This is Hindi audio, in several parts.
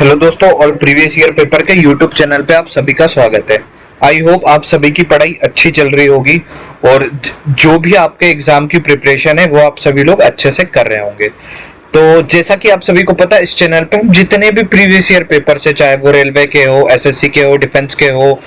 हेलो दोस्तों, और प्रीवियस ईयर पेपर के यूट्यूब चैनल पे आप सभी का स्वागत है। आई होप आप सभी की पढ़ाई अच्छी चल रही होगी और जो भी आपके एग्जाम की प्रिपरेशन है वो आप सभी लोग अच्छे से कर रहे होंगे। तो जैसा कि आप सभी को पता है, इस चैनल पे हम जितने भी प्रीवियस ईयर पेपर से, चाहे वो रेलवे के हो, एसएससी के हो, डिफेंस के हो,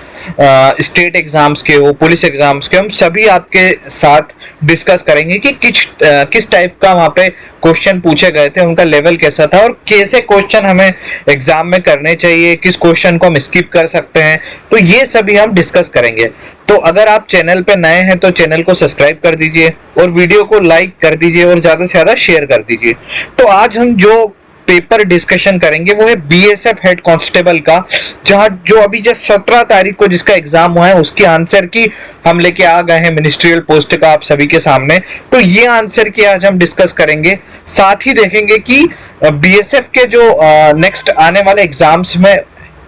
स्टेट एग्जाम्स के हो, पुलिस एग्जाम्स के, हम सभी आपके साथ डिस्कस करेंगे कि किस टाइप का वहाँ पे क्वेश्चन पूछे गए थे, उनका लेवल कैसा था और कैसे क्वेश्चन हमें एग्जाम में करने चाहिए, किस क्वेश्चन को हम स्किप कर सकते हैं। तो ये सभी हम डिस्कस करेंगे। तो अगर आप चैनल पे नए हैं तो चैनल को सब्सक्राइब कर दीजिए और वीडियो को लाइक कर दीजिए और ज्यादा से ज्यादा शेयर कर दीजिए। तो आज हम जो पेपर डिस्कशन करेंगे वो है बीएसएफ हेड कांस्टेबल का, जहां जो अभी जस्ट 17 तारीख को जिसका एग्जाम हुआ है उसकी आंसर की हम लेके आ गए हैं मिनिस्ट्रियल पोस्ट का आप सभी के सामने। तो ये आंसर की आज हम डिस्कस करेंगे, साथ ही देखेंगे कि बीएसएफ के जो नेक्स्ट आने वाले एग्जाम्स में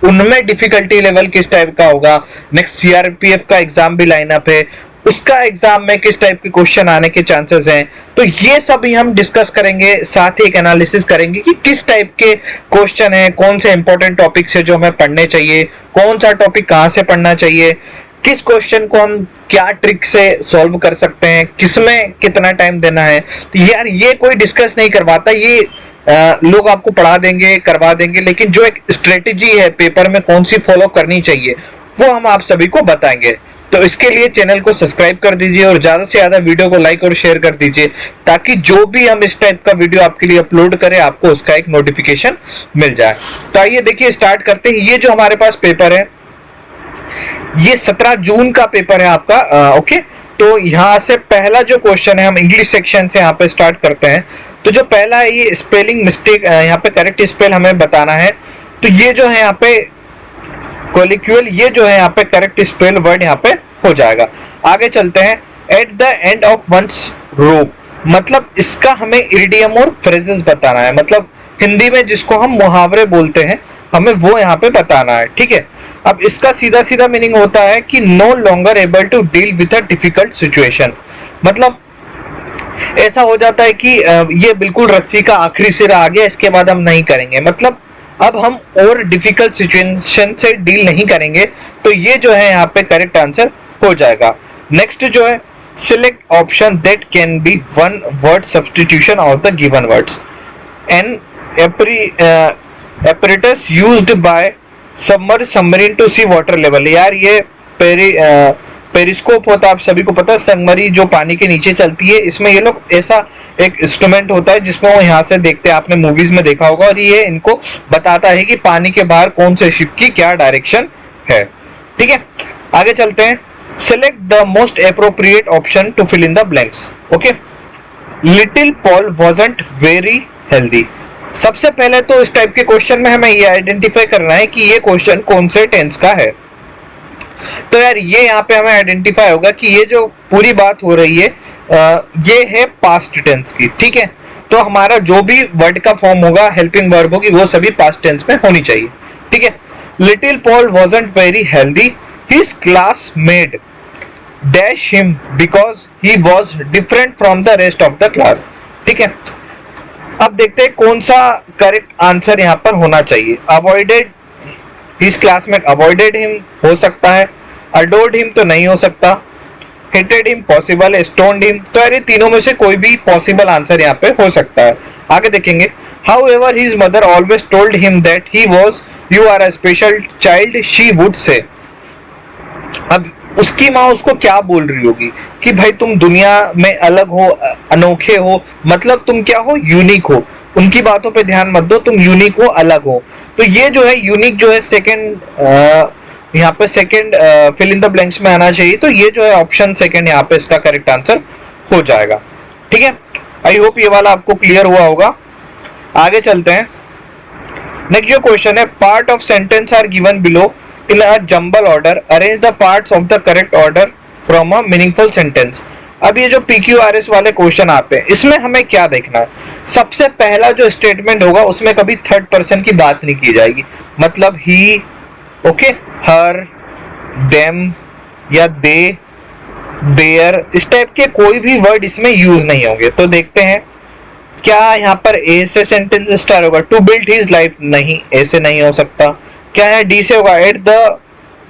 उनमें डिफिकल्टी लेवल किस टाइप का होगा। नेक्स्ट सीआरपीएफ का एग्जाम भी लाइनअप है, उसका एग्जाम में किस टाइप के क्वेश्चन आने के चांसेस हैं। तो ये सभी हम डिस्कस करेंगे, साथ ही एक एनालिसिस करेंगे कि किस टाइप के क्वेश्चन हैं, कौन से इंपॉर्टेंट टॉपिक्स है जो हमें पढ़ने चाहिए, कौन सा टॉपिक कहां से पढ़ना चाहिए, किस क्वेश्चन को हम क्या ट्रिक से सॉल्व कर सकते हैं, किसमें कितना टाइम देना है। तो यार ये कोई डिस्कस नहीं करवाता, ये लोग आपको पढ़ा देंगे, करवा देंगे, लेकिन जो एक स्ट्रेटेजी है पेपर में कौन सी फॉलो करनी चाहिए वो हम आप सभी को बताएंगे। तो इसके लिए चैनल को सब्सक्राइब कर दीजिए और ज्यादा से ज्यादा वीडियो को लाइक और शेयर कर दीजिए, ताकि जो भी हम इस टाइप का वीडियो आपके लिए अपलोड करें आपको उसका एक नोटिफिकेशन मिल जाए। तो आइए देखिए, स्टार्ट करते हैं। ये जो हमारे पास पेपर है ये 17 जून का पेपर है आपका। ओके, तो यहाँ से पहला जो क्वेश्चन है, हम इंग्लिश सेक्शन से यहाँ पे स्टार्ट करते हैं। तो जो पहला है ये स्पेलिंग मिस्टेक, यहाँ पे करेक्ट स्पेल हमें बताना है। तो ये जो है यहाँ पे कोलिक्यूल, ये जो है यहाँ पे करेक्ट स्पेल वर्ड यहाँ पे हो जाएगा। आगे चलते हैं। At the end of one's rope, मतलब इसका हमें इडियम और फ्रेजेस बताना है, मतलब हिंदी में जिसको हम मुहावरे बोलते हैं हमें वो यहाँ पे बताना है। ठीक है, अब इसका सीधा सीधा मीनिंग होता है कि no longer able to deal with a difficult situation, मतलब ऐसा हो जाता है कि ये बिल्कुल रस्सी का आखिरी सिरा आ गया, इसके बाद हम नहीं करेंगे, मतलब अब हम और डिफिकल्ट सिचुएशन से डील नहीं करेंगे। तो ये जो है यहाँ पे करेक्ट आंसर हो जाएगा। नेक्स्ट जो है, select option that can be one word substitution of the given words an apparatus used by submerged submarine to see water level। यार ये पेरिस्कोप होता है, आप सभी को पता है, सबमरीन जो पानी के नीचे चलती है, इसमें ये लोग ऐसा एक इंस्ट्रूमेंट होता है जिसमें वो यहाँ से देखते हैं, आपने मूवीज में देखा होगा, और ये इनको बताता है कि पानी के बाहर कौन से शिप की क्या डायरेक्शन है। ठीक है, आगे चलते हैं। Select the most appropriate option to fill in the blanks. Okay, little Paul wasn't very healthy. सबसे पहले तो इस टाइप के क्वेश्चन में हमें ये आइडेंटिफाई करना है कि ये क्वेश्चन कौन से टेंस का है। तो यार ये यहाँ पे हमें आइडेंटिफाई होगा कि ये जो पूरी बात हो रही है ये है पास्ट टेंस की। ठीक है, तो हमारा जो भी वर्ड का फॉर्म होगा, हेल्पिंग वर्ब होगी, वो सभी पास्ट टेंस में होनी चाहिए। ठीक है, little Paul wasn't very healthy, his classmate dash him because he was different from the rest of the class. ठीक है, अब देखते हैं कौन सा करेक्ट आंसर यहाँ पर होना चाहिए। Avoided, his classmate avoided him हो सकता है, अडोर्ड हिम तो नहीं हो सकता, हेटेड हिम पॉसिबल है, स्टोन्ड हिम, तो यार ये तीनों में से कोई भी पॉसिबल आंसर यहाँ पे हो सकता है। आगे देखेंगे। However his mother always told him that he was you are a special child, she would say. अब उसकी माँ उसको क्या बोल रही होगी कि भाई तुम दुनिया में अलग हो, अनोखे हो, मतलब तुम क्या हो, यूनिक हो। उनकी बातों पे ध्यान मत दो, तुम यूनिक हो, अलग हो। तो ये जो है यूनिक जो है सेकंड, यहाँ पे second fill in the blanks में आना चाहिए। तो ये जो है ऑप्शन सेकंड यहाँ पे इसका करेक्ट आंसर हो जाएगा। ठीक है, आई होप ये वाला आपको क्लियर हुआ होगा। आगे चलते हैं। नेक्स्ट जो क्वेश्चन है, part of sentence are given below in a jumble order, arrange the parts of the correct order from a meaningful sentence। अब ये जो PQRS वाले क्वेश्चन आते हैं इसमें हमें क्या देखना है, सबसे पहला जो स्टेटमेंट होगा उसमें कभी थर्ड पर्सन की बात नहीं की जाएगी, मतलब ही, ओके, हर, देम या दे, देयर, इस टाइप के कोई भी वर्ड इसमें यूज नहीं होंगे। तो देखते हैं क्या यहाँ पर ए से सेंटेंस स्टार्ट होगा? टू बिल्ड हिज लाइफ, नहीं, ए से नहीं हो सकता। क्या है? डी से होगा? एट द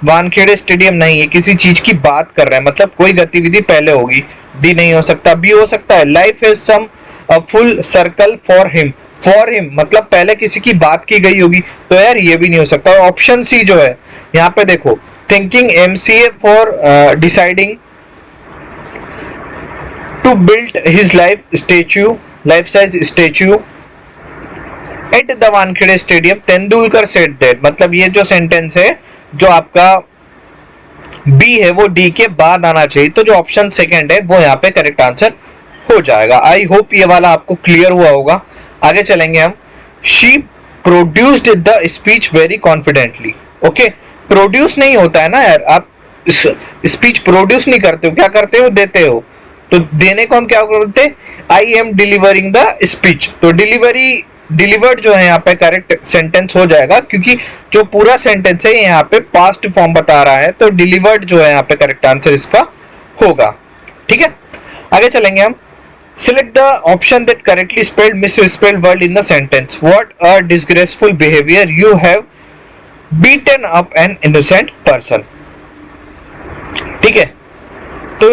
वानखेड़े स्टेडियम, नहीं, ये किसी चीज की बात कर रहे हैं, मतलब कोई गतिविधि पहले होगी, डी नहीं हो सकता। बी हो सकता है? Life is some full circle for him, for him मतलब पहले किसी की बात की गई होगी, तो यार ये भी नहीं हो सकता। ऑप्शन सी जो है यहाँ पे देखो, thinking MCA for deciding to build his life size statue at the Wankhede stadium, Tendulkar said that, मतलब ये जो सेंटेंस है जो आपका बी है वो डी के बाद आना चाहिए, तो जो ऑप्शन सेकंड है वो यहाँ पे करेक्ट आंसर हो जाएगा। आई होप ये वाला आपको क्लियर हुआ होगा। आगे चलेंगे हम। She produced the speech very confidently. Okay, produce नहीं होता है ना यार, आप स्पीच प्रोड्यूस नहीं करते हो, क्या करते हो? देते हो। तो देने को हम क्या बोलते हैं? I am delivering the speech. तो डिलीवर्ड जो है यहाँ पे करेक्ट सेंटेंस हो जाएगा, क्योंकि जो पूरा सेंटेंस है यहाँ पे पास्ट फॉर्म बता रहा है, तो डिलीवर्ड जो है यहाँ पे करेक्ट आंसर इसका होगा। ठीक है, आगे चलेंगे हम। Select the option that correctly spelled misspelled word in the sentence. What a disgraceful behavior! You have beaten up an innocent person. ठीक है, तो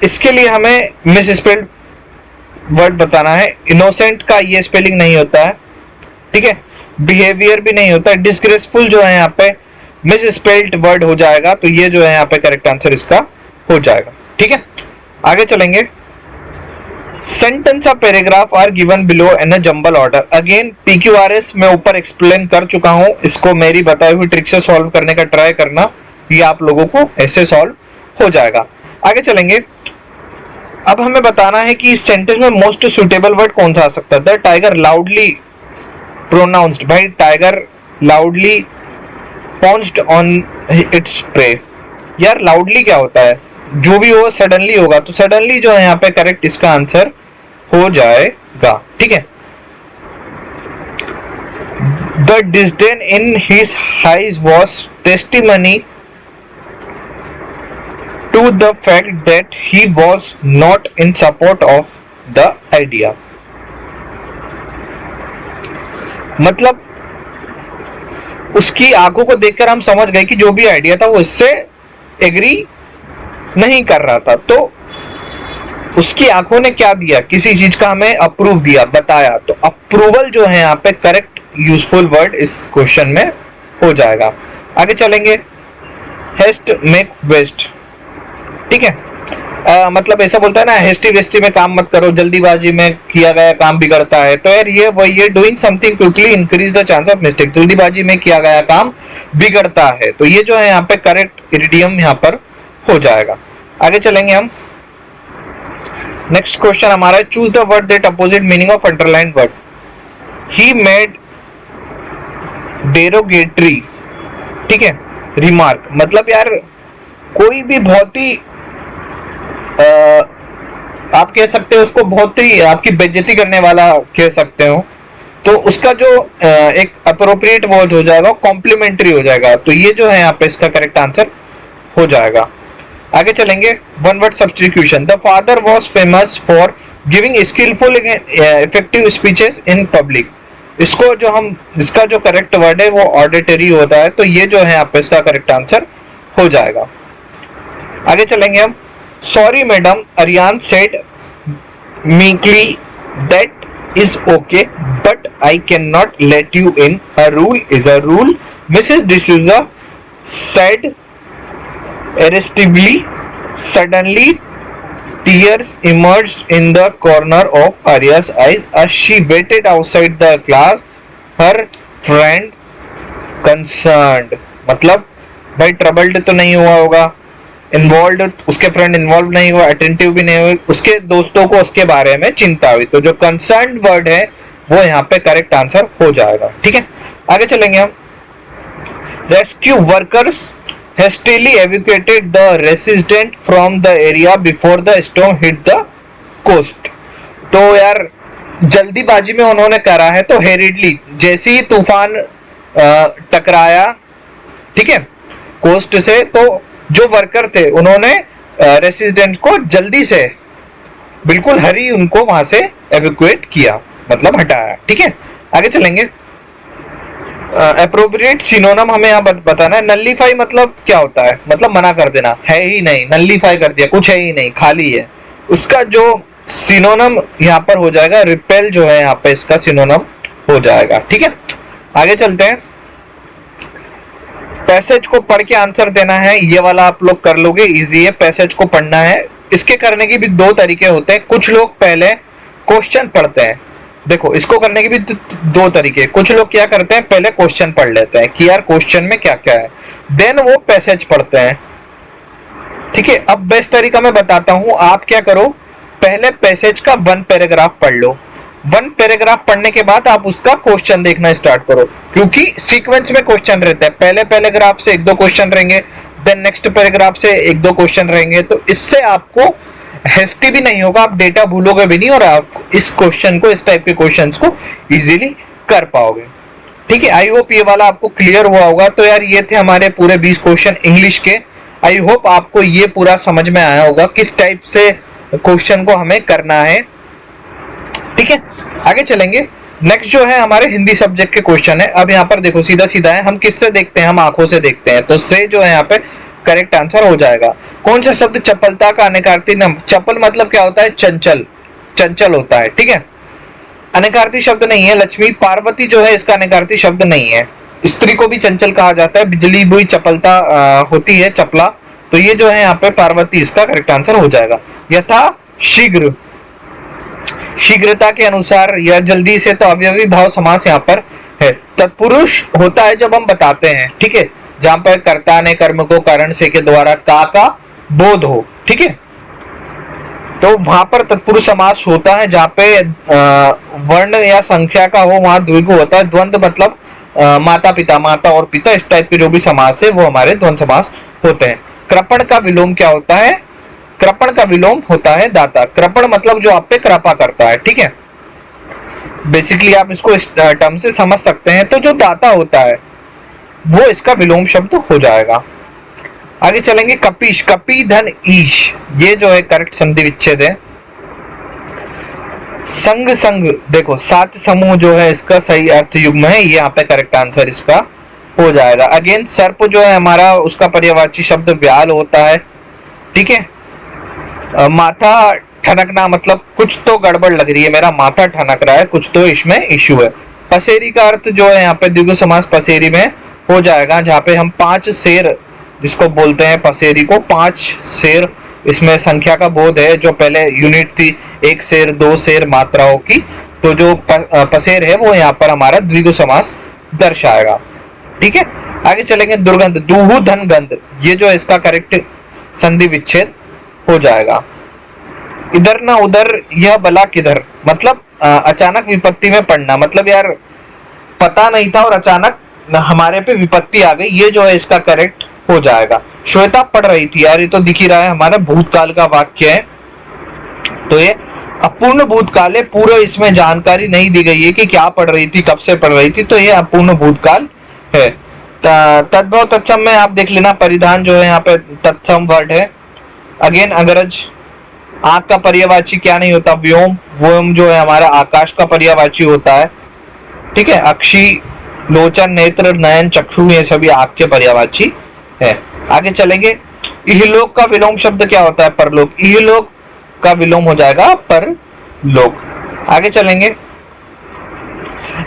इसके लिए हमें मिसस्पेल्ड वर्ड बताना है। इनोसेंट का ये स्पेलिंग नहीं होता है, ठीक है, बिहेवियर भी नहीं होता है, डिस्ग्रेसफुल जो है यहाँ पे मिसस्पेल्ड वर्ड हो जाएगा, तो ये जो है यहाँ पे करेक्ट आंसर इसका हो जाएगा। ठीक है, आगे चलेंगे। Sentence of paragraph are given below in a jumble order. Again PQRS मैं ऊपर एक्सप्लेन कर चुका हूं, इसको मेरी बताई हुई ट्रिक से सॉल्व करने का ट्राई करना, ये आप लोगों को ऐसे सॉल्व हो जाएगा। आगे चलेंगे। अब हमें बताना है कि इस सेंटेंस में मोस्ट सुटेबल वर्ड कौन सा आ सकता है। द टाइगर लाउडली प्रोनाउंस्ड, भाई tiger loudly pounced on its prey. यार लाउडली क्या होता है? जो भी हो सडनली होगा, तो सडनली जो है यहाँ पे करेक्ट इसका आंसर हो जाएगा। ठीक है, the disdain in his eyes was testimony to the fact that he was not in support of the idea. मतलब उसकी आंखों को देखकर हम समझ गए कि जो भी आइडिया था वो इससे एग्री नहीं कर रहा था, तो उसकी आंखों ने क्या दिया? किसी चीज का हमें अप्रूव दिया, बताया, तो अप्रूवल जो है यहाँ पे करेक्ट यूजफुल वर्ड इस क्वेश्चन में हो जाएगा। आगे चलेंगे। हेस्ट मेक वेस्ट, ठीक है, मतलब ऐसा बोलता है ना, हेस्टी वेस्टी में काम मत करो, जल्दीबाजी में किया गया काम बिगड़ता है, तो यार ये वही है, doing something quickly increase the chance of mistake, जल्दीबाजी में किया गया काम बिगड़ता है, तो ये जो है यहाँ पे करेक्ट इडियम यहाँ पर हो जाएगा। आगे चलेंगे हम। नेक्स्ट क्वेश्चन हमारा है, choose the word that opposite meaning of underline word. He made derogatory, ठीक है, रिमार्क, मतलब यार कोई भी बहुत ही आप कह सकते हो उसको बहुत ही आपकी बेइज्जती करने वाला कह सकते हो, तो उसका जो एक अप्रोप्रिएट वर्ड हो जाएगा कॉम्प्लीमेंट्री हो जाएगा, तो ये जो है यहाँ पे इसका करेक्ट आंसर हो जाएगा। आगे चलेंगे। One word substitution. The father was famous for giving skilful effective speeches in public. इसको जो हम, इसका जो करेक्ट वर्ड है वो ऑडिटरी होता है, तो ये जो है आप इसका करेक्ट आंसर हो जाएगा। आगे चलेंगे हम। Sorry madam, Aryan said meekly that is okay but I can not let you in, a rule is a rule. Mrs D'Souza said irascibly. Suddenly tears emerged in the corner of Arya's eyes as she waited outside the class, her friend concerned, मतलब भाई ट्रबल्ड तो नहीं हुआ होगा, इन्वॉल्व, उसके फ्रेंड इन्वॉल्व नहीं हुआ, अटेंटिव भी नहीं हुई, उसके दोस्तों को उसके बारे में चिंता हुई, तो जो कंसर्न वर्ड है वो यहाँ पे करेक्ट आंसर हो जाएगा। ठीक है, आगे चलेंगे हम। Rescue workers hastily evacuated the resident from the area before the storm hit the coast। तो यार जल्दीबाजी में उन्होंने करा है, तो hurriedly, जैसे ही तूफान टकराया, ठीक है, कोस्ट से, तो जो वर्कर थे उन्होंने रेसिडेंट को जल्दी से, बिल्कुल हरी, उनको वहां से एवैक्यूएट किया, मतलब हटाया। ठीक है, आगे चलेंगे। अप्रोप्रिएट सिनोनिम हमें यहाँ बताना है। नल्लीफाई मतलब क्या होता है, मतलब मना कर देना, है ही नहीं, नल्लीफाई कर दिया, कुछ है ही नहीं, खाली है। उसका जो सिनोनिम यहाँ पर हो जाएगा रिपेल, जो है यहाँ पे इसका सिनोनिम हो जाएगा। ठीक है, आगे चलते हैं। पैसेज को पढ़ के आंसर देना है, ये वाला आप लोग कर लोगे, इजी है। पैसेज को पढ़ना है, इसके करने की भी दो तरीके होते हैं। कुछ लोग पहले क्वेश्चन पढ़ते हैं, देखो इसको करने की भी दो तरीके। कुछ लोग क्या करते हैं, पहले क्वेश्चन पढ़ लेते हैं कि यार क्वेश्चन में क्या क्या है, देन वो पैसेज पढ़ते हैं। ठीक है, अब बेस्ट तरीका मैं बताता हूं, आप क्या करो, पहले पैसेज का 1 पैराग्राफ पढ़ लो। 1 पैराग्राफ पढ़ने के बाद आप उसका क्वेश्चन देखना स्टार्ट करो, क्योंकि सीक्वेंस में क्वेश्चन रहते हैं। पहले पैराग्राफ से 1-2 क्वेश्चन रहेंगे, देन नेक्स्ट पैराग्राफ से 1-2 क्वेश्चन रहेंगे, तो इससे आपको हेस्टी भी नहीं होगा, आप डेटा भूलोगे भी नहीं, और आप इस क्वेश्चन को, इस टाइप के क्वेश्चंस को इजीली कर पाओगे। ठीक है, आई होप ये वाला आपको क्लियर हुआ होगा। तो यार ये थे हमारे पूरे 20 क्वेश्चन इंग्लिश के। आई होप आपको ये पूरा समझ में आया होगा किस टाइप से क्वेश्चन को हमें करना है। ठीक है, आगे चलेंगे। नेक्स्ट जो है हमारे हिंदी सब्जेक्ट के क्वेश्चन है। अब यहाँ पर देखो सीधा सीधा है, हम किससे देखते हैं, हम आंखों से देखते हैं, तो से जो है यहाँ पे करेक्ट आंसर हो जाएगा। कौन सा शब्द चपलता का अनेकार्थी नाम, चपल मतलब क्या होता है, चंचल, चंचल होता है। ठीक है, अनेकार्थी शब्द नहीं है। लक्ष्मी, पार्वती जो है इसका अनेकार्थी शब्द नहीं है। स्त्री को भी चंचल कहा जाता है, बिजली हुई चपलता होती है, चपला, तो ये जो है यहाँ पे पार्वती इसका करेक्ट आंसर हो जाएगा। यथा शीघ्र, शीघ्रता के अनुसार या जल्दी से, तो अवयवी भाव समास यहाँ पर है। तत्पुरुष होता है जब हम बताते हैं, ठीक है, जहां पर कर्ता ने कर्म को कारण से के द्वारा का बोध हो। ठीक है, तो वहां पर तत्पुरुष समास होता है जहां पे वर्ण या संख्या का हो, वहां द्विगु होता है। द्वंद्व मतलब माता पिता, माता और पिता, इस टाइप के जो भी समास है वो हमारे द्वंद्व समास होते हैं। कृपण का विलोम क्या होता है, कृपण का विलोम होता है दाता। कृपण मतलब जो आप पे कृपा करता है। ठीक है, बेसिकली आप इसको इस टर्म से समझ सकते हैं। तो जो दाता होता है वो इसका विलोम शब्द हो जाएगा। आगे चलेंगे। कपीश, कपी धन ईश, ये जो है करेक्ट संधि विच्छेद है। संग, संग देखो 7 समूह जो है इसका सही अर्थ युग्म है, ये यहाँ पे करेक्ट आंसर इसका हो जाएगा। अगेन सर्प जो है हमारा, उसका पर्यायवाची शब्द व्याल होता है। ठीक है, माथा ठनकना मतलब कुछ तो गड़बड़ लग रही है, मेरा माथा ठनक रहा है, कुछ तो इसमें इश्यू है। पसेरी का अर्थ जो है यहाँ पे द्विगु समास पसेरी में हो जाएगा, जहाँ पे हम 5 शेर जिसको बोलते हैं पसेरी को, 5 शेर, इसमें संख्या का बोध है। जो पहले यूनिट थी 1 शेर 2 शेर मात्राओं की, तो जो पसेर है वो यहाँ पर हमारा द्विगु समास दर्शाएगा। ठीक है, आगे चलेंगे। दुर्गंध, दूहु धन गंध, ये जो इसका करेक्ट संधि विच्छेद हो जाएगा। इधर ना उधर, यह बला किधर, मतलब अचानक विपत्ति में पड़ना, मतलब यार पता नहीं था और अचानक हमारे पे विपत्ति आ गई, ये जो है इसका करेक्ट हो जाएगा। श्वेता पढ़ रही थी, यार ये तो दिख ही रहा है हमारा भूतकाल का वाक्य है, तो ये अपूर्ण भूतकाल है। पूरे इसमें जानकारी नहीं दी गई है कि क्या पढ़ रही थी, कब से पढ़ रही थी, तो ये अपूर्ण भूतकाल है। तद्भव तत्सम में आप देख लेना, परिधान जो है यहाँ पे तत्सम वर्ड है। अगेन अग्रज, आंख का पर्यायवाची क्या नहीं होता, व्योम, व्योम जो है हमारा आकाश का पर्यायवाची होता है। ठीक है, अक्षी, लोचन, नेत्र, नयन, चक्षु, ये सभी आंख के पर्यायवाची है। आगे चलेंगे। इहलोक का विलोम शब्द क्या होता है, परलोक। इहलोक का विलोम हो जाएगा परलोक। आगे चलेंगे।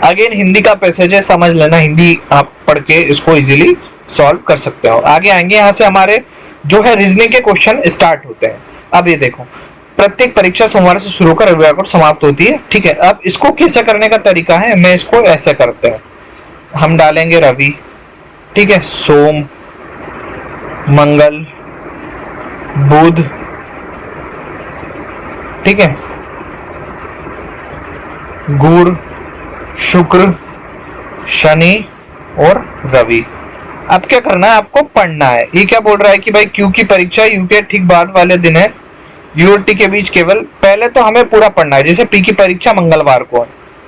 अगेन हिंदी का पैसेज है, समझ लेना, हिंदी आप पढ़ के इसको इजीली सॉल्व कर सकते हो। आगे आएंगे, यहाँ से हमारे जो है रीजनिंग के क्वेश्चन स्टार्ट होते हैं। अब ये देखो, प्रत्येक परीक्षा सोमवार से शुरू कर रविवार को समाप्त होती है। ठीक है, अब इसको कैसे करने का तरीका है, मैं इसको ऐसे करते हैं, हम डालेंगे रवि, ठीक है, सोम, मंगल, बुध, ठीक है, गुरु, शुक्र, शनि और रवि। अब क्या करना है, आपको पढ़ना है। ये क्या बोल रहा है कि भाई क्यू की परीक्षा यू के ठीक बाद वाले दिन है, यू और टी के बीच केवल, पहले तो हमें पूरा पढ़ना है। जैसे पी की परीक्षा मंगलवार को है,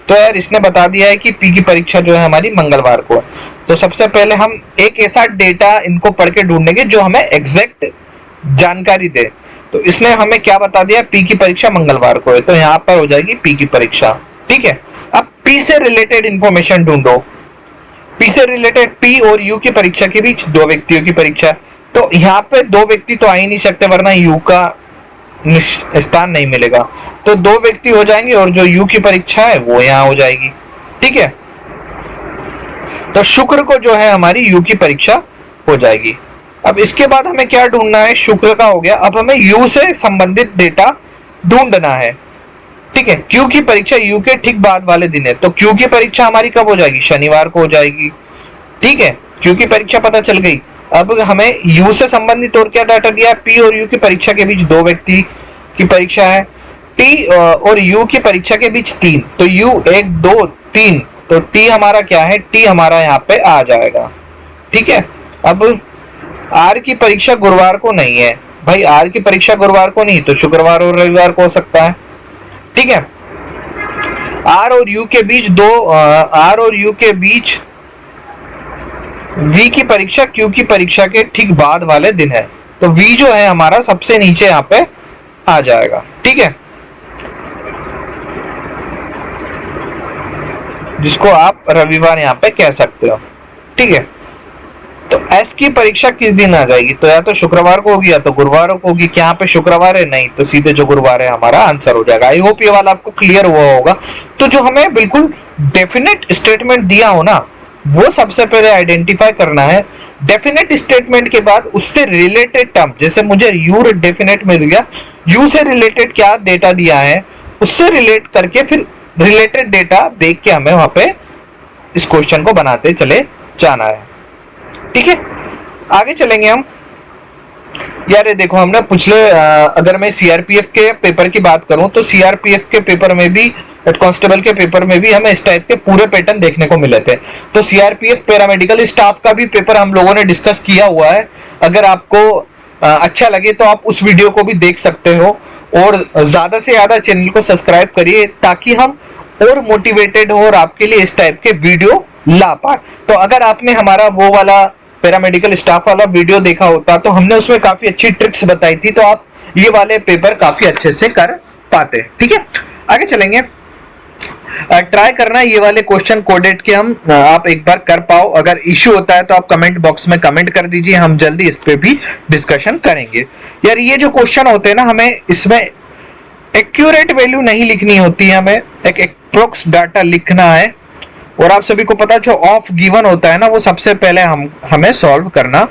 तो यार इसने बता दिया है कि पी की परीक्षा जो है हमारी मंगलवार को है, तो सबसे पहले हम एक ऐसा डेटा इनको पढ़ के ढूंढेंगे जो हमें एग्जैक्ट जानकारी दे। तो इसने हमें क्या बता दिया, पी की परीक्षा मंगलवार को है, तो यहाँ पर हो जाएगी पी की परीक्षा। ठीक है, अब पी से रिलेटेड इंफॉर्मेशन ढूंढो। पी से रिलेटेड पी और यू की परीक्षा के बीच 2 व्यक्तियों की परीक्षा, तो यहाँ पे 2 व्यक्ति तो आ ही नहीं सकते वरना यू का स्थान नहीं मिलेगा, तो 2 व्यक्ति हो जाएंगे और जो यू की परीक्षा है वो यहाँ हो जाएगी। ठीक है, तो शुक्र को जो है हमारी यू की परीक्षा हो जाएगी। अब इसके बाद हमें क्या ढूंढना है, शुक्र का हो गया, अब हमें यू से संबंधित डेटा ढूंढना है। ठीक है, क्यू की परीक्षा यू के ठीक बाद वाले दिन है, तो क्यू की परीक्षा हमारी कब हो जाएगी, शनिवार को हो जाएगी। ठीक है, क्यू की परीक्षा पता चल गई। अब हमें यू से संबंधित और क्या डाटा दिया है, पी और यू की परीक्षा के बीच 2 व्यक्ति की परीक्षा है, टी और यू की परीक्षा के बीच 3, तो यू 1 2 3, तो टी हमारा क्या है, टी हमारा यहाँ पे आ जाएगा। ठीक है, अब आर की परीक्षा गुरुवार को नहीं है भाई, आर की परीक्षा गुरुवार को नहीं तो शुक्रवार और रविवार को हो सकता है। ठीक है, आर और यू के बीच आर और यू के बीच वी की परीक्षा क्यू की परीक्षा के ठीक बाद वाले दिन है, तो वी जो है हमारा सबसे नीचे यहाँ पे आ जाएगा। ठीक है, जिसको आप रविवार यहाँ पे कह सकते हो। ठीक है, तो एस की परीक्षा किस दिन आ जाएगी, तो या तो शुक्रवार को होगी या तो गुरुवार को होगी। क्या यहाँ पे शुक्रवार है, नहीं, तो सीधे जो गुरुवार है हमारा आंसर हो जाएगा। आई होप ये वाला आपको क्लियर हुआ होगा। तो जो हमें बिल्कुल डेफिनेट स्टेटमेंट दिया हो ना, वो सबसे पहले आइडेंटिफाई करना है। डेफिनेट स्टेटमेंट के बाद उससे रिलेटेड टर्म, जैसे मुझे यू डेफिनेट मिल गया, यू से रिलेटेड क्या डेटा दिया है उससे रिलेट करके फिर रिलेटेड डेटा देख के हमें वहां पे इस क्वेश्चन को बनाते चले जाना है। ठीक है, आगे चलेंगे हम। यार ये देखो, हमने पिछले अगर मैं सीआरपीएफ के पेपर की बात करूं तो सीआरपीएफ के पेपर में भी, हेड कांस्टेबल के पेपर में भी हमें इस टाइप के पूरे पैटर्न देखने को मिले थे। तो सीआरपीएफ पैरामेडिकल स्टाफ का भी पेपर हम लोगों ने डिस्कस किया हुआ है। अगर आपको अच्छा लगे तो आप उस वीडियो को भी देख सकते हो, और ज्यादा से ज्यादा चैनल को सब्सक्राइब करिए ताकि हम और मोटिवेटेड हो और आपके लिए इस टाइप के वीडियो ला पाए। तो अगर आपने हमारा वो वाला पैरामेडिकल स्टाफ वाला वीडियो देखा होता तो हमने उसमें काफी अच्छी ट्रिक्स बताई थी, तो आप ये वाले पेपर काफी अच्छे से कर पाते। ठीक है, आगे चलेंगे। ट्राई करना ये वाले क्वेश्चन कोडेड के हम आप एक बार कर पाओ। अगर इश्यू होता है तो आप कमेंट बॉक्स में कमेंट कर दीजिए, हम जल्दी इस पे भी डिस्कशन करेंगे। यार ये जो क्वेश्चन होते हैं ना, हमें इसमें एक्यूरेट वैल्यू नहीं लिखनी होती है, हमें एक अप्रोक्स डाटा लिखना है। और आप सभी को पता है जो ऑफ गिवन होता है ना, वो सबसे पहले हमें सॉल्व करना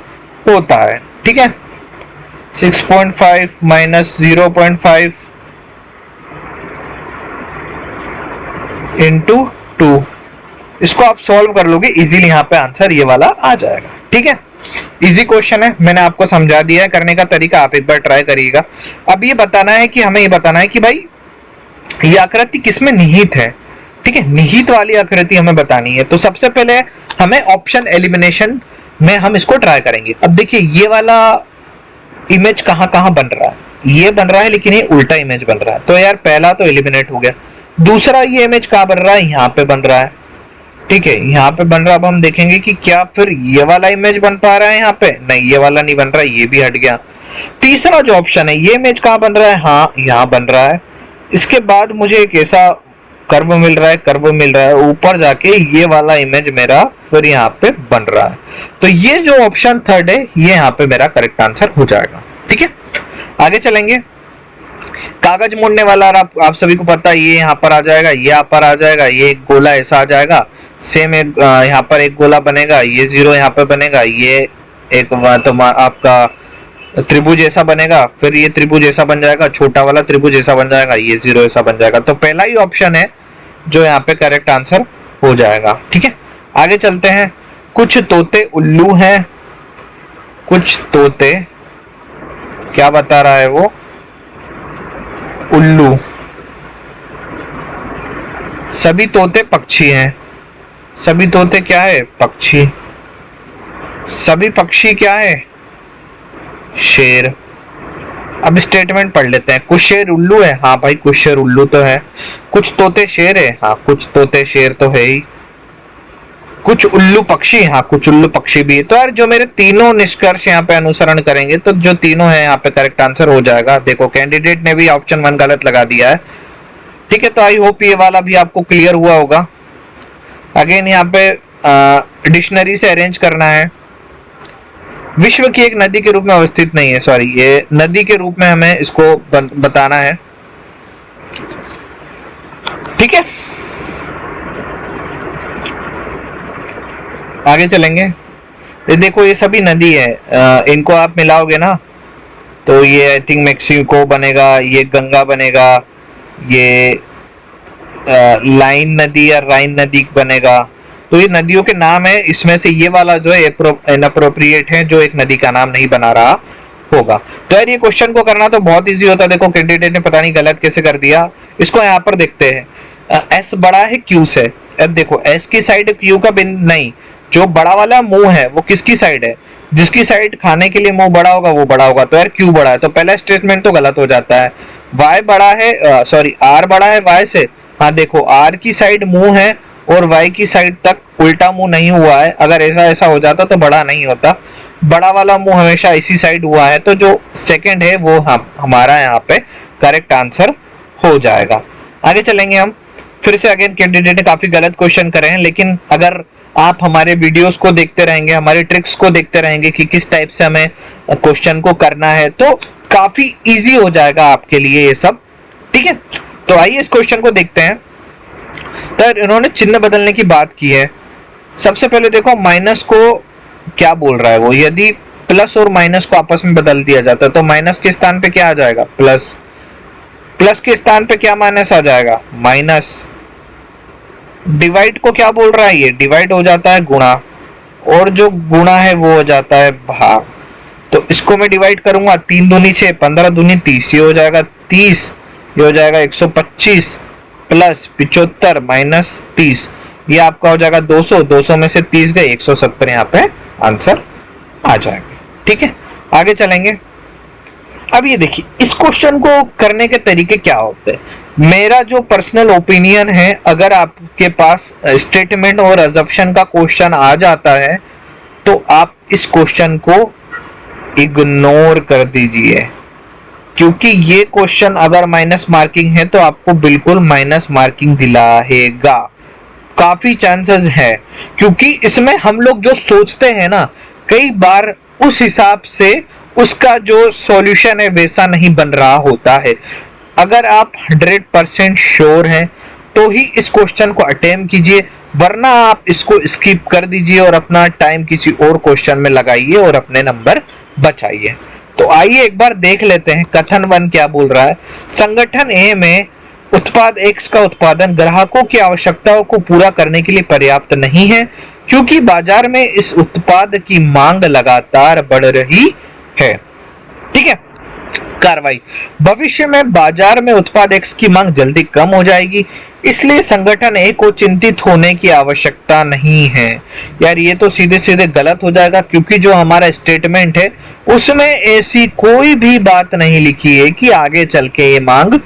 होता है। ठीक है, 6.5 माइनस 0.5 इंटू 2, इसको आप सॉल्व कर लोगे इजीली, यहाँ पे आंसर ये वाला आ जाएगा। ठीक है, इजी क्वेश्चन है, मैंने आपको समझा दिया है। करने का तरीका आप एक बार ट्राई करिएगा। अब ये बताना है कि हमें ये बताना है कि भाई ये आकृति किसमें निहित है। ठीक है, निहित वाली आकृति हमें बतानी है। तो सबसे पहले हमें ऑप्शन एलिमिनेशन में हम इसको ट्राई करेंगे। अब देखिए ये वाला इमेज कहाँ कहाँ बन रहा है, ये बन रहा है लेकिन ये उल्टा इमेज बन रहा है, तो यार पहला तो एलिमिनेट हो गया। दूसरा ये इमेज कहाँ बन रहा है, यहाँ पे बन रहा है। ठीक है, यहाँ पे बन रहा। अब हम देखेंगे कि क्या फिर ये वाला इमेज बन पा रहा है यहाँ पे, नहीं ये वाला नहीं बन रहा, ये भी हट गया। तीसरा जो ऑप्शन है, ये इमेज कहाँ बन रहा है, हाँ यहाँ बन रहा है। इसके बाद मुझे एक ऐसा कर्व मिल रहा है, कर्व मिल रहा है, ऊपर जाके ये वाला इमेज मेरा फिर यहाँ पे बन रहा है। तो ये जो ऑप्शन थर्ड है, ये यहाँ पे मेरा करेक्ट आंसर हो जाएगा। ठीक है, आगे चलेंगे। कागज मोड़ने वाला आप सभी को पता है, ये यहाँ पर आ जाएगा, ये यहाँ पर आ जाएगा, ये एक गोला ऐसा आ जाएगा, सेम एक यहाँ पर एक गोला बनेगा, ये 0 यहाँ पे बनेगा, ये एक तो आपका त्रिभुज ऐसा बनेगा, फिर ये त्रिभुज ऐसा बन जाएगा, छोटा वाला त्रिभुज ऐसा बन जाएगा, ये 0 ऐसा बन जाएगा। तो पहला ही ऑप्शन है जो यहाँ पे करेक्ट आंसर हो जाएगा। ठीक है, आगे चलते हैं। कुछ तोते उल्लू हैं, कुछ तोते, क्या बता रहा है वो, उल्लू। सभी तोते पक्षी हैं, सभी तोते क्या है, पक्षी। सभी पक्षी क्या है, शेर। अब स्टेटमेंट पढ़ लेते हैं। कुछ शेर उल्लू है, हाँ भाई कुछ शेर उल्लू तो है। कुछ तोते शेर है, हाँ कुछ तोते शेर तो है ही। कुछ उल्लू पक्षी, हाँ कुछ उल्लू पक्षी भी है। तो यार जो मेरे तीनों निष्कर्ष यहाँ पे अनुसरण करेंगे तो जो तीनों है यहाँ पे करेक्ट आंसर हो जाएगा। देखो कैंडिडेट ने भी ऑप्शन 1 गलत लगा दिया है। ठीक है, तो आई होप ये वाला भी आपको क्लियर हुआ होगा। अगेन यहाँ पे डिक्शनरी से अरेंज करना है। विश्व की एक नदी के रूप में अवस्थित नहीं है, सॉरी ये नदी के रूप में हमें इसको बताना है। ठीक है, आगे चलेंगे। ये देखो ये सभी नदी है, इनको आप मिलाओगे ना तो ये आई थिंक मेक्सिको बनेगा, ये गंगा बनेगा, ये लाइन नदी या राइन नदी बनेगा। तो ये नदियों के नाम है, इसमें से ये वाला जो है इनअप्रोप्रिएट है, जो एक नदी का नाम नहीं बना रहा होगा। तो यार ये क्वेश्चन को करना तो बहुत इजी होता है। देखो कैंडिडेट ने पता नहीं गलत कैसे कर दिया। इसको यहाँ पर देखते हैं, एस बड़ा है क्यू से। अब देखो एस की साइड क्यू का बिंदु नहीं, जो बड़ा वाला मुंह है वो किसकी साइड है, जिसकी साइड खाने के लिए मुंह बड़ा होगा वो बड़ा होगा। तो यार क्यू बड़ा है, तो पहला स्टेटमेंट तो गलत हो जाता है। वाई बड़ा है, सॉरी आर बड़ा है वाई से। हाँ देखो आर की साइड मुंह है और वाई की साइड तक उल्टा मुंह नहीं हुआ है। अगर ऐसा ऐसा हो जाता तो बड़ा नहीं होता, बड़ा वाला मुंह हमेशा इसी साइड हुआ है। तो जो सेकंड है वो हमारा यहाँ पे करेक्ट आंसर हो जाएगा। आगे चलेंगे हम। फिर से अगेन कैंडिडेट ने काफी गलत क्वेश्चन करे हैं, लेकिन अगर आप हमारे वीडियोस को देखते रहेंगे, हमारे ट्रिक्स को देखते रहेंगे कि किस टाइप से हमें क्वेश्चन को करना है, तो काफी इजी हो जाएगा आपके लिए ये सब। ठीक है, तो आइए इस क्वेश्चन को देखते हैं। तो इन्होंने चिन्ह बदलने की बात की है। सबसे पहले देखो माइनस को क्या बोल रहा है वो, यदि प्लस और माइनस को आपस में बदल दिया जाता है तो माइनस के स्थान पे क्या आ जाएगा प्लस, प्लस के स्थान पे क्या माइनस आ जाएगा माइनस। डिवाइड को क्या बोल रहा है, ये डिवाइड हो जाता है गुणा, और जो गुणा है वो हो जाता है भाग। तो इसको मैं डिवाइड करूंगा, 3 दूनी 6, 15 दूनी 30, ये हो जाएगा 30, ये हो जाएगा 125 प्लस 75 माइनस 30, ये आपका हो जाएगा 200, 200 में से 30 गए 170, यहाँ पे आंसर आ जाएगा। ठीक है, आगे चलेंगे। अब ये देखिए इस क्वेश्चन को करने के तरीके क्या होते हैं। मेरा जो पर्सनल ओपिनियन है, अगर आपके पास स्टेटमेंट और अजम्पशन का क्वेश्चन आ जाता है तो आप इस क्वेश्चन को इग्नोर कर दीजिए, क्योंकि ये क्वेश्चन अगर माइनस मार्किंग है तो आपको बिल्कुल माइनस मार्किंग दिलाएगा। काफी चांसेस है, क्योंकि इसमें हम लोग जो सोचते हैं ना, कई बार उस हिसाब से उसका जो सॉल्यूशन है वैसा नहीं बन रहा होता है। अगर आप 100% श्योर हैं तो ही इस क्वेश्चन को अटेम्प्ट कीजिए, वरना आप इसको स्किप कर दीजिए और अपना टाइम किसी और क्वेश्चन में लगाइए और अपने नंबर बचाइए। तो आइए एक बार देख लेते हैं कथन 1 क्या बोल रहा है। संगठन ए में उत्पाद X का उत्पादन ग्राहकों की आवश्यकताओं को पूरा करने के लिए पर्याप्त नहीं है, क्योंकि बाजार में इस उत्पाद की मांग लगातार बढ़ रही है। ठीक है, कार्रवाई। भविष्य में बाजार में उत्पाद X की मांग जल्दी कम हो जाएगी, इसलिए संगठन ए को चिंतित होने की आवश्यकता नहीं है। यार ये तो सीधे सीधे गलत हो जाएगा, क्योंकि जो हमारा स्टेटमेंट है उसमें ऐसी कोई भी बात नहीं लिखी है कि आगे चल के ये मांग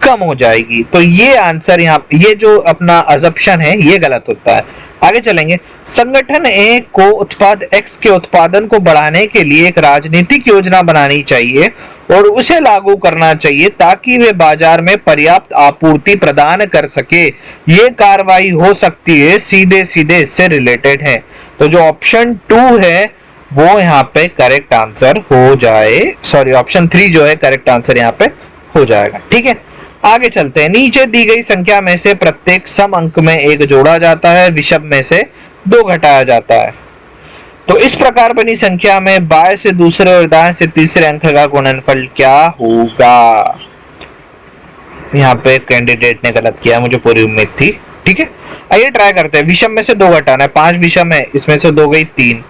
कम हो जाएगी। तो ये आंसर यहाँ, ये जो अपना अजम्पशन है ये गलत होता है। आगे चलेंगे। संगठन ए को उत्पाद X के उत्पादन को बढ़ाने के लिए एक राजनीतिक योजना बनानी चाहिए और उसे लागू करना चाहिए ताकि वे बाजार में पर्याप्त आपूर्ति प्रदान कर सके। ये कार्रवाई हो सकती है सीधे सीधे इससे रिलेटेड है। तो जो ऑप्शन 2 है वो यहाँ पे करेक्ट आंसर हो जाए, सॉरी ऑप्शन 3 जो है करेक्ट आंसर यहाँ पे हो जाएगा। ठीक है, आगे चलते हैं। नीचे दी गई संख्या में से प्रत्येक सम अंक में 1 जोड़ा जाता है, विषम में से 2 घटाया जाता है। तो इस प्रकार बनी संख्या में बाएं से दूसरे और दाएं से तीसरे अंक का गुणनफल क्या होगा। यहाँ पे कैंडिडेट ने गलत किया, मुझे पूरी उम्मीद थी। ठीक है, आइए ट्राई करते हैं। विषम में से 2 घटाना है, 5 विषम है, इसमें से 2 गई 3,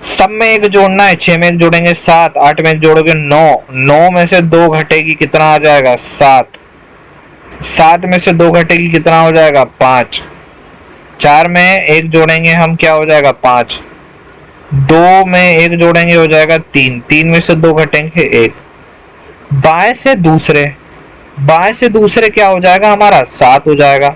सब में 1 जोड़ना है, 6 में 1 जोड़ेंगे 7, 8 में 1 जोड़ोगे 9, 9 में से 2 घटेगी कितना आ जाएगा 7, 7 में से 2 घटेगी कितना हो जाएगा 5, 4 में 1 जोड़ेंगे हम क्या हो जाएगा 5, 2 में 1 जोड़ेंगे हो जाएगा 3, 3 में से 2 घटेंगे 1। बाएं से दूसरे क्या हो जाएगा हमारा 7 हो जाएगा।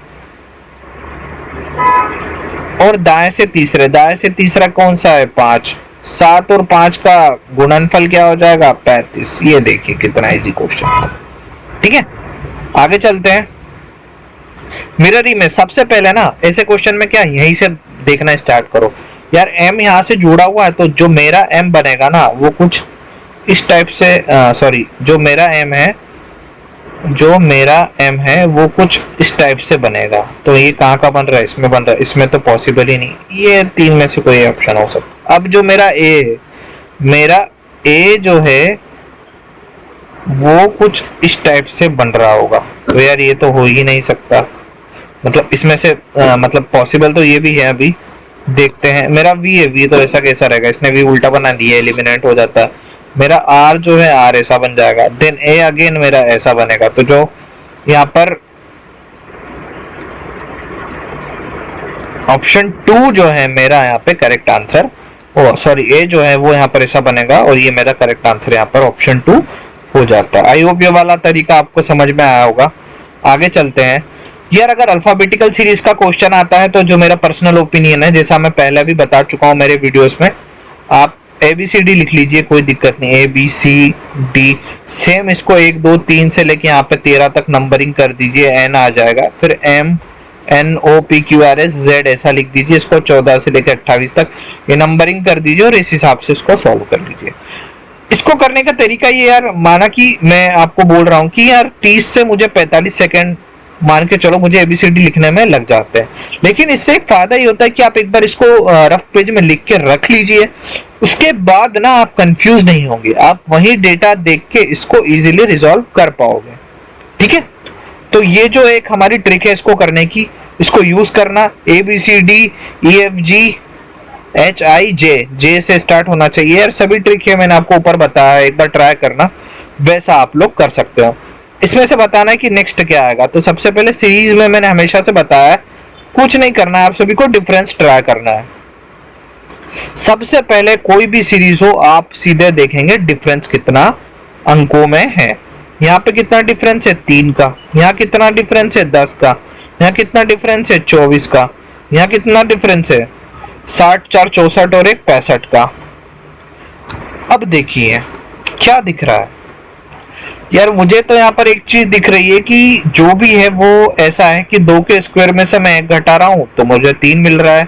और दाएं से तीसरा कौन सा है 5। 7 और 5 का गुणनफल क्या हो जाएगा 35। ये देखिए कितना इजी क्वेश्चन था। ठीक है, आगे चलते हैं। मिरर इमेज, सबसे पहले ना ऐसे क्वेश्चन में क्या यहीं से देखना स्टार्ट करो यार। m यहां से जुड़ा हुआ है तो जो मेरा m बनेगा ना वो कुछ इस टाइप से, सॉरी जो मेरा m है वो कुछ इस टाइप से बनेगा। तो ये कहाँ का बन रहा है, इसमें बन रहा है, इसमें तो पॉसिबल ही नहीं। ये 3 में से कोई ऑप्शन हो सकता। अब जो मेरा a जो है वो कुछ इस टाइप से बन रहा होगा। तो यार ये तो हो ही नहीं सकता, मतलब इसमें से मतलब पॉसिबल तो ये भी है। अभी देखते हैं। मेरा v तो ऐसा कैसा रहेगा, इसने v उल्टा बना दिया, एलिमिनेट हो जाता है। मेरा r जो है r ऐसा बन जाएगा, देन a अगेन मेरा ऐसा बनेगा। तो जो यहाँ पर ऑप्शन 2 जो है मेरा यहाँ पे करेक्ट आंसर, सॉरी a जो है वो यहाँ पर ऐसा बनेगा और ये मेरा करेक्ट आंसर यहाँ पर ऑप्शन 2 हो जाता है। आई होप ये वाला तरीका आपको समझ में आया होगा। आगे चलते हैं यार। अगर अल्फाबेटिकल सीरीज का क्वेश्चन आता है तो जो मेरा पर्सनल ओपिनियन है, जैसा मैं पहले भी बता चुका हूँ मेरे वीडियोस में, आप ABCD लिख लीजिए, कोई दिक्कत नहीं। ABCD सेम इसको 1 2 3 से लेके यहाँ पे 13 तक नंबरिंग कर दीजिए, N आ जाएगा। फिर MNOPQRSZ ऐसा लिख दीजिए, इसको 14 से लेकर 28 तक ये नंबरिंग कर दीजिए और इस हिसाब से इसको सॉल्व कर लीजिए। इसको करने का तरीका ये यार, माना कि मैं आपको बोल रहा हूँ कि यार 30 से मुझे 45 सेकेंड मान के चलो मुझे ABCD लिखने में लग जाते हैं, लेकिन इससे एक फायदा ये होता है कि आप एक बार इसको रफ पेज में लिख के रख लीजिए, उसके बाद ना आप कंफ्यूज नहीं होंगे, आप वही डेटा देख के इसको इजीली रिजॉल्व कर पाओगे। ठीक है, तो ये जो एक हमारी ट्रिक है इसको करने की, इसको यूज करना। ABCDEFGHIJ से स्टार्ट होना चाहिए यार, सभी ट्रिक है मैंने आपको ऊपर बताया, एक बार ट्राई करना, वैसा आप लोग कर सकते हो। इसमें से बताना है कि नेक्स्ट क्या आएगा। तो सबसे पहले सीरीज में मैंने हमेशा से बताया कुछ नहीं करना है, आप सभी को डिफरेंस ट्राई करना है। सबसे पहले कोई भी सीरीज हो आप सीधे देखेंगे डिफरेंस कितना अंकों में है। यहाँ पे कितना डिफरेंस है 3 का, यहाँ कितना डिफरेंस है 10 का, यहाँ कितना डिफरेंस है 24 का, यहाँ कितना डिफरेंस है 60 4 64 और 1 65 का। अब देखिए क्या दिख रहा है यार, मुझे तो यहाँ पर एक चीज दिख रही है कि जो भी है वो ऐसा है कि 2 के स्क्वायर में से मैं 1 घटा रहा हूँ तो मुझे 3 मिल रहा है,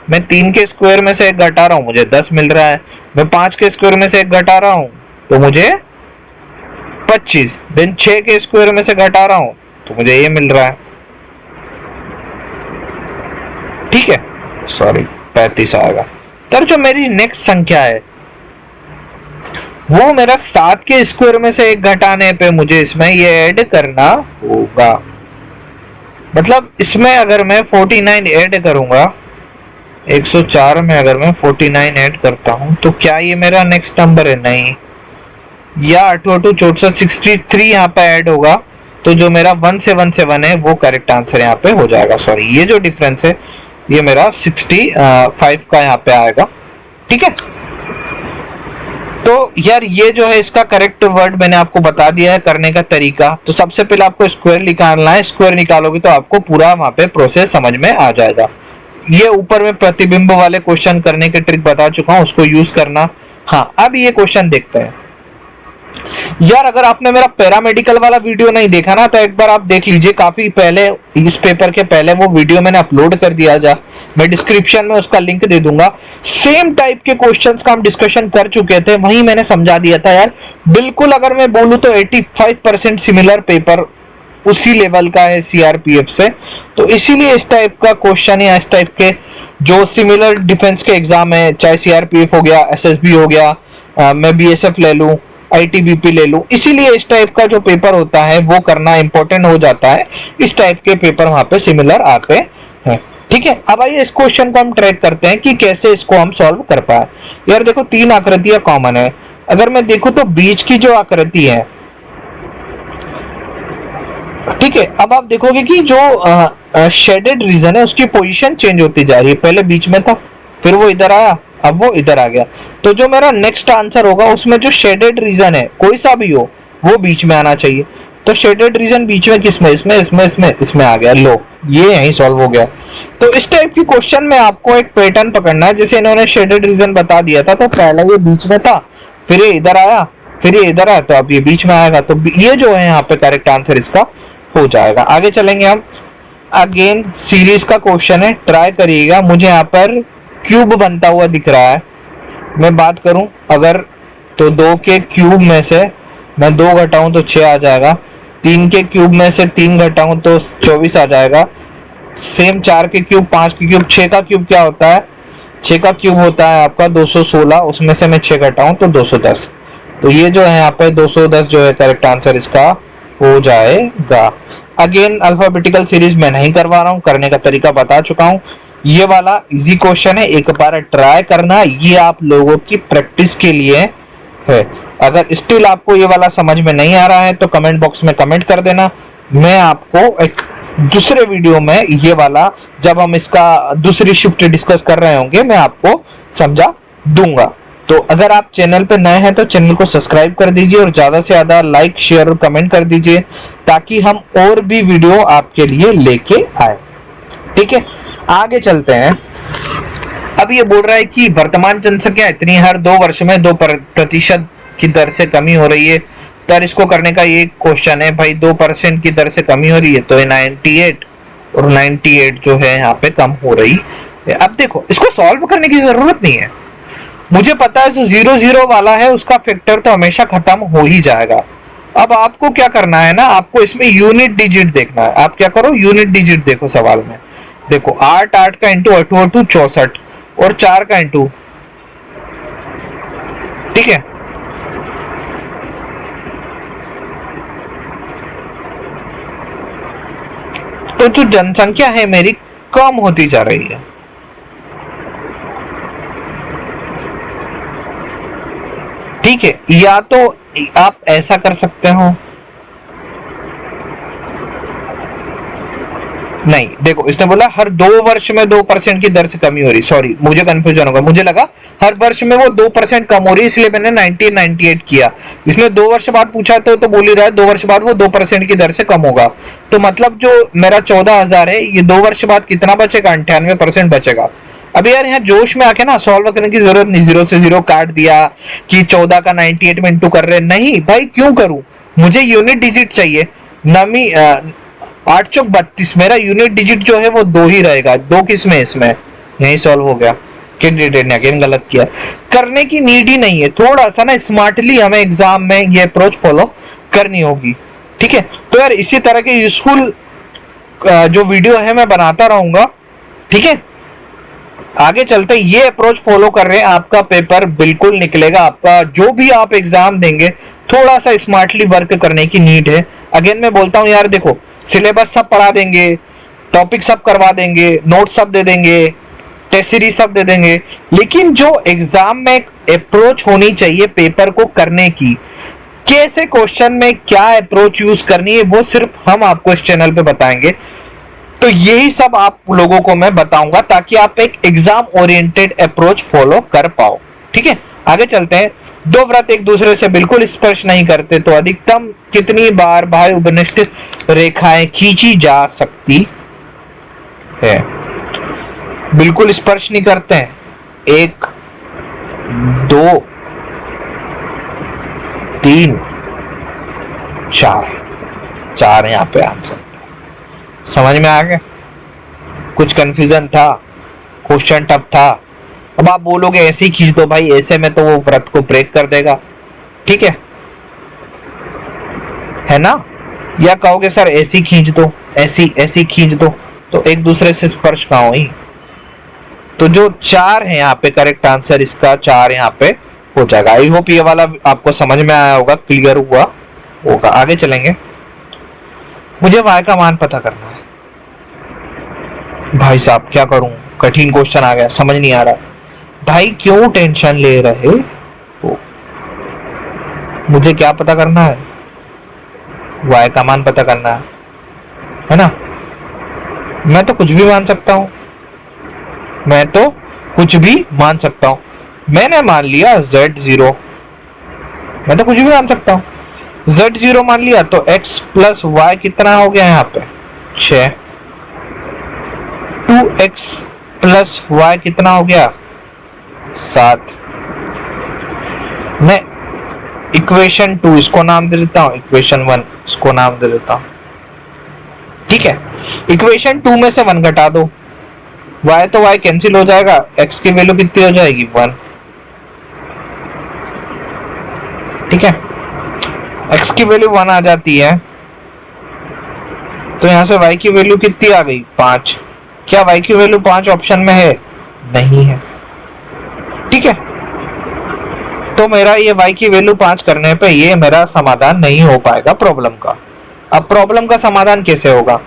मैं 3 के स्क्वायर में से 1 घटा रहा हूँ मुझे 10 मिल रहा है, मैं 5 के स्क्वायर में से 1 घटा रहा हूँ तो मुझे 25, देन 6 के स्क्वायर में से घटा रहा हूँ तो मुझे ये मिल रहा है। ठीक है, सॉरी 35 आएगा। तो जो मेरी नेक्स्ट संख्या है वो मेरा 7 के स्क्वायर में से 1 घटाने पे मुझे इसमें ये ऐड करना होगा। मतलब इसमें अगर मैं 49 ऐड करूंगा, 104 में अगर मैं 49 ऐड करता हूं तो क्या ये मेरा नेक्स्ट नंबर है? नहीं। या 8 8 64 63 यहाँ पे ऐड होगा तो जो मेरा 177 है वो करेक्ट आंसर यहाँ पे हो जाएगा। सॉरी, ये जो डिफरेंस है ये मेरा 65 का यहाँ पे आएगा। ठीक है, तो यार ये जो है इसका करेक्ट वर्ड मैंने आपको बता दिया है करने का तरीका। तो सबसे पहले आपको स्क्वायर निकालना है, स्क्वायर निकालोगे तो आपको पूरा वहां पे प्रोसेस समझ में आ जाएगा। ये ऊपर में प्रतिबिंब वाले क्वेश्चन करने के ट्रिक बता चुका हूं, उसको यूज करना। हाँ, अब ये क्वेश्चन देखते हैं यार। अगर आपने मेरा पैरामेडिकल वाला वीडियो नहीं देखा ना तो एक बार आप देख लीजिए, काफी पहले इस पेपर के पहले वो वीडियो मैंने अपलोड कर दिया जा, मैं डिस्क्रिप्शन में उसका लिंक दे दूंगा। सेम टाइप के क्वेश्चंस का हम डिस्कशन कर चुके थे, वहीं मैंने समझा दिया था यार। बिल्कुल अगर मैं बोलूं तो 85% सिमिलर पेपर उसी लेवल का है सीआरपीएफ से। तो इसीलिए इस टाइप का क्वेश्चन या इस टाइप के जो सिमिलर डिफेंस के एग्जाम है, चाहे सीआरपीएफ हो गया, एसएसबी हो गया, मैं बीएसएफ ले लूं, आईटीबीपी ले लूं, इसीलिए इस टाइप का जो पेपर होता है वो करना इंपॉर्टेंट हो जाता है। इस टाइप के पेपर वहां पे सिमिलर आते हैं। ठीक है, अब आइए इस क्वेश्चन को हम ट्रैक करते हैं कि कैसे इसको हम सॉल्व कर पाए। यार देखो 3 आकृतियां कॉमन है। अगर मैं देखूं तो बीच की जो आकृति है, ठीक है, अब आप देखोगे कि जो शेडेड रीजन है उसकी पोजीशन चेंज होती जा रही है। पहले बीच में था, फिर वो इधर आया, अब वो इधर आ गया। तो जो मेरा नेक्स्ट आंसर होगा उसमें जो शेडेड रीजन है कोई सा भी हो वो बीच में आना चाहिए। तो शेडेड रीजन बीच में किसमें, इसमें आ गया, लो ये यहीं सॉल्व हो गया। तो इस टाइप की क्वेश्चन में आपको एक पैटर्न पकड़ना है। जैसे इन्होंने शेडेड रीजन बता दिया था, तो पहले ये बीच में था, फिर ये इधर आया, फिर ये इधर आया, तो अब ये बीच में आएगा। तो ये जो है यहाँ पे करेक्ट आंसर इसका हो जाएगा। आगे चलेंगे हम। अगेन सीरीज का क्वेश्चन है, ट्राई करिएगा। मुझे यहाँ पर क्यूब बनता हुआ दिख रहा है। मैं बात करूं अगर, तो 2 के क्यूब में से मैं 2 घटाऊं तो 6 आ जाएगा। 3 के क्यूब में से 3 घटाऊं तो 24 आ जाएगा। सेम 4 के क्यूब, 5 के क्यूब, 6 का क्यूब क्या होता है, 6 का क्यूब होता है आपका 216, उसमें से मैं 6 घटाऊं तो 210। तो ये जो है यहाँ पे 210 जो है करेक्ट आंसर इसका हो जाएगा। अगेन अल्फाबेटिकल सीरीज मैं नहीं करवा रहा हूँ, करने का तरीका बता चुका हूँ। ये वाला इजी क्वेश्चन है, एक बार ट्राई करना, ये आप लोगों की प्रैक्टिस के लिए है। अगर स्टिल आपको ये वाला समझ में नहीं आ रहा है तो कमेंट बॉक्स में कमेंट कर देना। मैं आपको एक दूसरे वीडियो में ये वाला, जब हम इसका दूसरी शिफ्ट डिस्कस कर रहे होंगे, मैं आपको समझा दूंगा। तो अगर आप चैनल पे नए हैं तो चैनल को सब्सक्राइब कर दीजिए और ज्यादा से ज्यादा लाइक, शेयर और कमेंट कर दीजिए, ताकि हम और भी वीडियो आपके लिए लेके आए। ठीक है, आगे चलते हैं। अब ये बोल रहा है कि वर्तमान जनसंख्या इतनी, हर 2 वर्ष में 2% की दर से कमी हो रही है। तो यार इसको करने का ये क्वेश्चन है भाई, 2% की दर से कमी हो रही है, तो 98 और 98 जो है यहाँ पे कम हो रही है। अब देखो, इसको सॉल्व करने की जरूरत नहीं है। मुझे पता है जो 0 वाला है उसका फैक्टर तो हमेशा खत्म हो ही जाएगा। अब आपको क्या करना है ना, आपको इसमें यूनिट डिजिट देखना है। आप क्या करो, यूनिट डिजिट देखो सवाल में। देखो 8 का इंटू 8 64 और 4 का इंटू, ठीक है। तो जो जनसंख्या है मेरी कम होती जा रही है। ठीक है, या तो आप ऐसा कर सकते हो, नहीं देखो इसने बोला हर 2 वर्ष में 2% की दर से कमी हो रही। सॉरी, मुझे कंफ्यूजन होगा, मुझे लगा हर वर्ष में वो 2% कम हो रही है, इसलिए मैंने 1998 किया। इसने 2 वर्ष बाद पूछा तो बोल ही रहा है 2 वर्ष बाद वो 2% की दर से कम होगा। तो मतलब जो मेरा 14,000 है, ये 2 वर्ष बाद कितना बचेगा, 98% बचेगा। अभी यार यहाँ जोश में आके ना सॉल्व करने की जरूरत नहीं, 0 से 0 काट दिया कि 14 का 98 में इंटू कर रहे, नहीं भाई क्यों करूं, मुझे यूनिट डिजिट चाहिए। नमी 8 चौक 32, मेरा यूनिट डिजिट जो है वो 2 ही रहेगा। 2 किसमें, इसमें, यही सॉल्व हो गया। अगेन गलत किया, करने की नीड ही नहीं है। थोड़ा सा ना स्मार्टली हमें एग्जाम में ये अप्रोच फॉलो करनी होगी। ठीक है, तो यार इसी तरह के यूजफुल जो वीडियो है मैं बनाता रहूंगा। ठीक है, आगे चलते, ये अप्रोच फॉलो कर रहे हैं, आपका पेपर बिल्कुल निकलेगा। आपका जो भी आप एग्जाम देंगे, थोड़ा सा स्मार्टली वर्क करने की नीड है। अगेन मैं बोलता हूं यार, देखो सिलेबस सब पढ़ा देंगे, टॉपिक सब करवा देंगे, नोट सब दे देंगे, टेस्ट सीरीज सब दे देंगे, लेकिन जो एग्जाम में अप्रोच होनी चाहिए पेपर को करने की, कैसे क्वेश्चन में क्या अप्रोच यूज करनी है, वो सिर्फ हम आपको इस चैनल पे बताएंगे। तो यही सब आप लोगों को मैं बताऊंगा, ताकि आप एक एग्जाम ओरिएंटेड अप्रोच फॉलो कर पाओ। ठीक है, आगे चलते हैं। 2 वृत्त एक दूसरे से बिल्कुल स्पर्श नहीं करते, तो अधिकतम कितनी बार भाई उपनिष्ठ रेखाएं खींची जा सकती है। बिल्कुल स्पर्श नहीं करते हैं, 1 2 3 4 यहां पे आंसर। समझ में आ गया? कुछ कंफ्यूजन था, क्वेश्चन टफ था। अब आप बोलोगे ऐसे ही खींच दो भाई, ऐसे में तो वो व्रत को ब्रेक कर देगा। ठीक है ना? या कहोगे सर ऐसी खींच दो, ऐसी खींच दो, तो एक दूसरे से स्पर्श कहाँ हुई। तो जो 4 है यहाँ पे करेक्ट आंसर, इसका 4 यहाँ पे हो जाएगा। आई होप ये वाला आपको समझ में आया होगा, क्लियर हुआ होगा। आगे चलेंगे। मुझे y का मान पता करना है। भाई साहब क्या करूं, कठिन क्वेश्चन आ गया, समझ नहीं आ रहा। भाई क्यों टेंशन ले रहे हो, मुझे क्या पता करना है, y का मान पता करना है ना। मैं तो कुछ भी मान सकता हूं, मैंने मान लिया Z0, मैं तो कुछ भी मान सकता हूं। Z0 मान लिया तो x प्लस वाई कितना हो गया यहाँ पे 6, 2x प्लस वाई कितना हो गया 7। मैं इक्वेशन 2 इसको नाम दे देता हूं, इक्वेशन 1 इसको नाम दे देता हूं। ठीक है, इक्वेशन 2 में से 1 घटा दो, y तो y कैंसिल हो जाएगा, x की वैल्यू कितनी हो जाएगी 1। ठीक है, x की वैल्यू 1 आ जाती है तो यहां से y की वैल्यू कितनी आ गई 5। क्या y की वैल्यू 5 ऑप्शन में है? नहीं है। ठीक है, तो मेरा ये y की वैल्यू 5 करने पे ये मेरा समाधान नहीं हो पाएगा प्रॉब्लम का। अब प्रॉब्लम का समाधान कैसे होगा?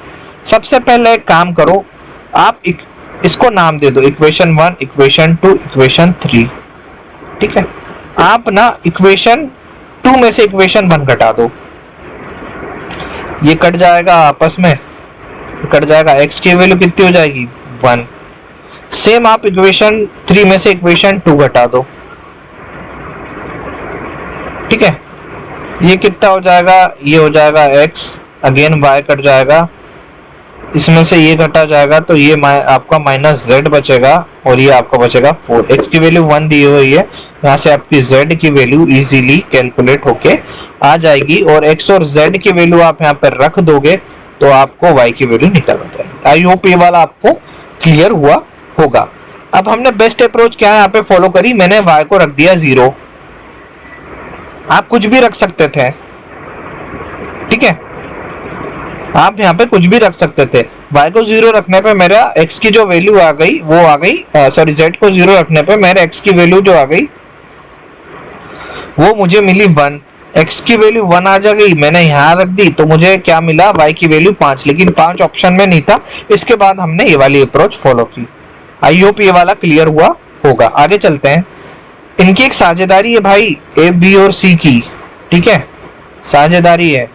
सबसे पहले एक काम करो, आप इसको नाम दे दो इक्वेशन 1, इक्वेशन 2, इक्वेशन 3। ठीक है, आप ना इक्वेशन 2 में से इक्वेशन 1 घटा दो, ये कट जाएगा आपस में, कट जाएगा, x की वैल्यू कितनी हो जाएगी 1। सेम आप इक्वेशन 3 में से इक्वेशन 2 घटा दो। ठीक है, ये कितना हो जाएगा, ये हो जाएगा x, अगेन y कट जाएगा, इसमें से ये घटा जाएगा तो ये आपका माइनस z बचेगा और ये आपका बचेगा 4। x की वैल्यू 1 दी हुई है, यहाँ से आपकी z की वैल्यू इजीली कैलकुलेट होके आ जाएगी और x और z की वैल्यू आप यहाँ पर रख दोगे तो आपको y की वैल्यू निकल जाएगी। आई होप ये वाला आपको क्लियर हुआ होगा। अब हमने बेस्ट अप्रोच क्या है यहाँ पे फॉलो करी, मैंने y को रख दिया 0, आप कुछ भी रख सकते थे। ठीक है, आप यहाँ पे कुछ भी रख सकते थे। y को 0 रखने पे मेरा x की जो वैल्यू आ गई वो आ गई, सॉरी z को 0 रखने पे मेरे x की वैल्यू जो आ गई वो मुझे मिली 1। x की वैल्यू 1 आ जा गई, मैंने यहाँ रख दी तो मुझे क्या मिला, y की वैल्यू 5, लेकिन 5 ऑप्शन में नहीं था। इसके बाद हमने ये वाली अप्रोच फॉलो की। आई होप ये वाला क्लियर हुआ होगा। आगे चलते हैं। इनकी एक साझेदारी है भाई ए, बी और सी की। ठीक है, साझेदारी है,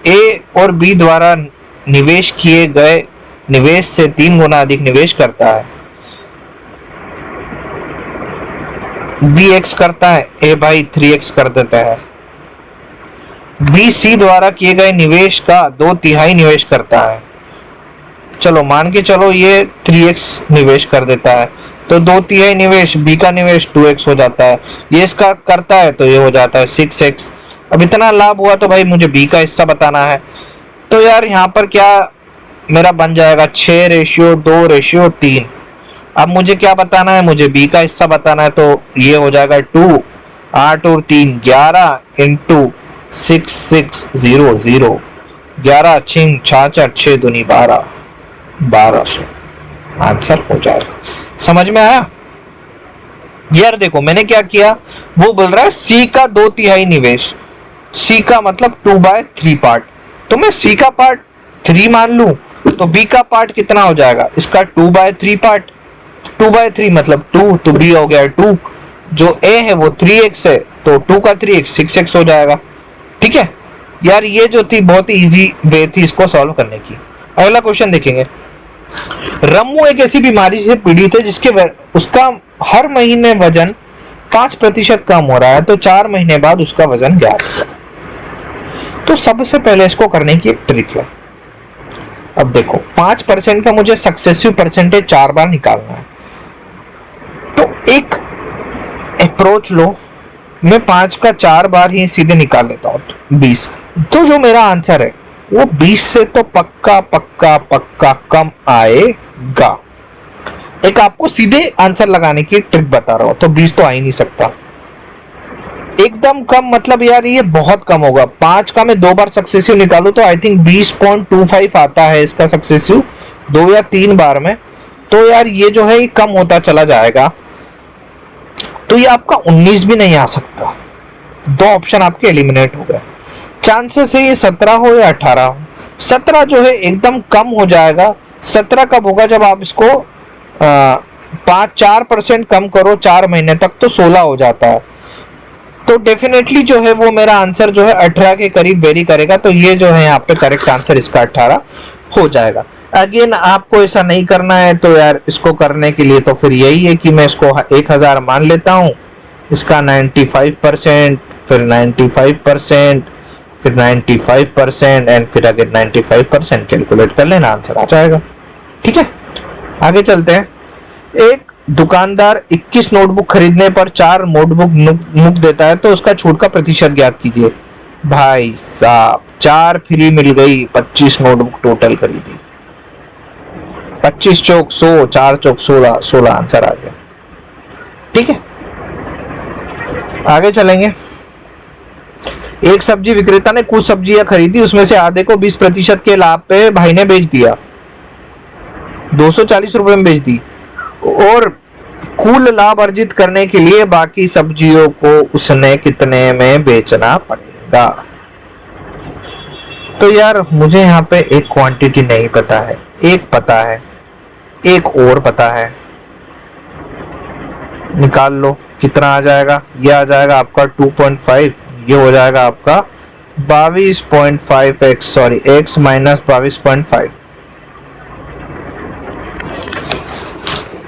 ए और बी द्वारा निवेश किए गए निवेश से 3 गुना अधिक निवेश करता है। बी एक्स करता है, ए भाई 3x कर देता है। बी सी द्वारा किए गए निवेश का 2/3 निवेश करता है। चलो मान के चलो ये 3x निवेश कर देता है तो 2/3 निवेश, बी का निवेश 2x हो जाता है, ये इसका करता है तो ये हो जाता है 6x। अब इतना लाभ हुआ तो भाई मुझे बी का हिस्सा बताना है। तो यार यहाँ पर क्या मेरा बन जाएगा 6:2:3। अब मुझे क्या बताना है, मुझे बी का हिस्सा बताना है तो ये हो जाएगा 2, 8 और 3 11 इंटू 6 6 0 0, 11 6 6 6 दूनी 12, 1200 आंसर हो जाएगा। समझ में आया? यार देखो मैंने क्या किया, वो बोल रहा है सी का 2/3 निवेश, सी का मतलब 2/3 पार्ट, तो मैं सी का पार्ट 3 मान लूं तो बी का पार्ट कितना हो जाएगा, इसका 2/3 पार्ट, 2/3 मतलब 2, तो बी हो गया 2, जो ए है वो 3x है तो 2 का 3x 6x हो जाएगा। ठीक है यार, ये जो थी बहुत ही इजी वे थी इसको सॉल्व करने की। अगला क्वेश्चन देखेंगे। रम्मू एक ऐसी बीमारी से पीड़ित है जिसके उसका हर महीने वजन 5% कम हो रहा है, तो 4 महीने बाद उसका वजन ज्ञात है। तो सबसे पहले इसको करने की एक ट्रिक है। अब देखो 5% का मुझे सक्सेसिव परसेंटेज 4 बार निकालना है, तो एक अप्रोच लो, मैं 5 का 4 बार ही सीधे निकाल लेता हूं 20। तो जो मेरा आंसर है वो 20 से तो पक्का पक्का पक्का कम आएगा। एक आपको सीधे आंसर लगाने की ट्रिक बता रहा हूं, तो 20 तो आ ही नहीं सकता। एकदम कम मतलब यार ये बहुत कम होगा। 5 का मैं 2 बार सक्सेसिव निकालू तो आई थिंक 20.25 आता है इसका सक्सेसिव 2 या 3 बार में, तो यार ये जो है ये कम होता चला जाएगा। तो ये आपका 19 भी नहीं आ सकता, 2 ऑप्शन आपके एलिमिनेट हो गए। चांसेस है ये 17 हो या 18 हो। 17 जो है एकदम कम हो जाएगा। 17 कब होगा, जब आप इसको 4% कम करो 4 महीने तक तो 16 हो जाता है। तो डेफिनेटली जो है वो मेरा आंसर जो है 18 के करीब वेरी करेगा, तो ये जो है यहाँ पे करेक्ट आंसर इसका 18 हो जाएगा। अगेन आपको ऐसा नहीं करना है तो यार इसको करने के लिए तो फिर यही है कि मैं इसको 1000 मान लेता हूँ, इसका 95%, फिर 95%, फिर 95% एंड फिर अगर 95% कैलकुलेट कर लेना, आंसर आ जाएगा। ठीक है, आगे चलते हैं। एक दुकानदार 21 नोटबुक खरीदने पर 4 नोटबुक मुफ्त देता है, तो उसका छूट का प्रतिशत ज्ञात कीजिए। भाई साहब 4 फ्री मिल गई, 25 नोटबुक टोटल खरीदी, 25 चौक 100, 4 चौक 16, 16 आंसर आ गया। ठीक है, आगे चलेंगे। एक सब्जी विक्रेता ने कुछ सब्जियां खरीदी, उसमें से आधे को 20% के लाभ पे भाई ने बेच दिया, 240 रुपए में बेच दी, और कुल लाभ अर्जित करने के लिए बाकी सब्जियों को उसने कितने में बेचना पड़ेगा। तो यार मुझे यहाँ पे एक क्वांटिटी नहीं पता है, एक पता है, एक और पता है, निकाल लो कितना आ जाएगा। ये आ जाएगा आपका 2.5, ये हो जाएगा आपका 22.5x, सॉरी x माइनस 22.5।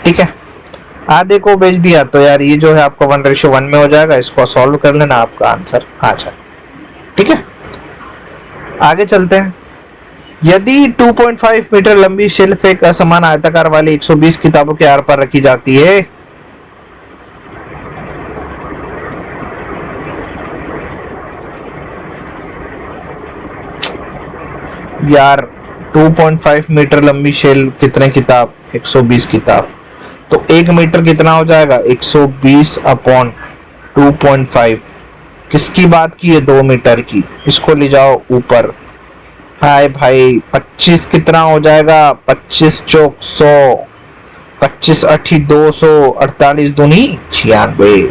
ठीक है, आधे को बेच दिया, तो यार ये जो है आपका 1:1 में हो जाएगा, इसको सॉल्व कर लेना, आपका आंसर आ जाए। ठीक है, आगे चलते हैं। यदि 2.5 मीटर लंबी शेल्फ एक असमान आयताकार वाली 120 किताबों के आर पर रखी जाती है, यार 2.5 मीटर लंबी शेल्फ कितने किताब, 120 किताब, तो 1 मीटर कितना हो जाएगा, 120 अपॉन 2.5। किसकी बात की है, 2 मीटर की, इसको ले जाओ ऊपर। हाय भाई 25 कितना हो जाएगा, 25 चौक 100, 25 अठी 200, 48 दूनी 96,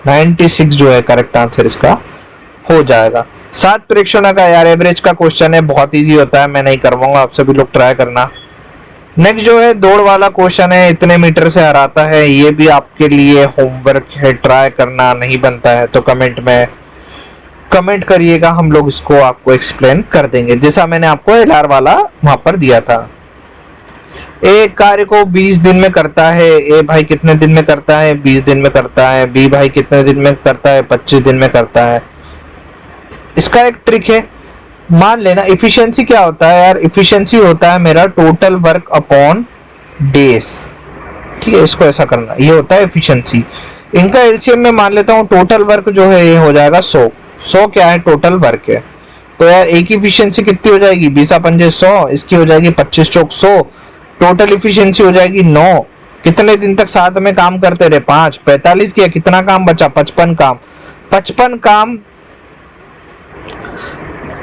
96 जो है करेक्ट आंसर इसका हो जाएगा। 7 प्रेक्षणों का यार एवरेज का क्वेश्चन है, बहुत इजी होता है, मैं नहीं करवाऊंगा, आप सभी लोग ट्राई करना। नेक्स्ट जो है दौड़ वाला क्वेश्चन है, इतने मीटर से हराता है, ये भी आपके लिए होमवर्क है, ट्राई करना। नहीं बनता है तो कमेंट में कमेंट करिएगा, हम लोग इसको आपको एक्सप्लेन कर देंगे, जैसा मैंने आपको एलआर वाला वहां पर दिया था। एक कार्य को 20 दिन में करता है, ए भाई कितने दिन में करता है, 20 दिन में करता है। बी भाई कितने दिन में करता है, 25 दिन में करता है। इसका एक ट्रिक है, मान लेना इफिशिएंसी क्या होता है यार, इफिशिएंसी होता है मेरा टोटल वर्क अपॉन डेज। ठीक है, इसको ऐसा करना, ये होता है इफिशिएंसी। इनका एलसीएम में मान लेता हूँ, टोटल वर्क जो है ये हो जाएगा 100। 100 क्या है, टोटल वर्क है, तो यार एक की इफिशिएंसी कितनी हो जाएगी, 20 पंजे 100, इसकी हो जाएगी 25 चौक 100, टोटल इफिशिएंसी हो जाएगी 9। कितने दिन तक साथ में काम करते रहे, 5, 45 किया, कितना काम बचा, 55 काम।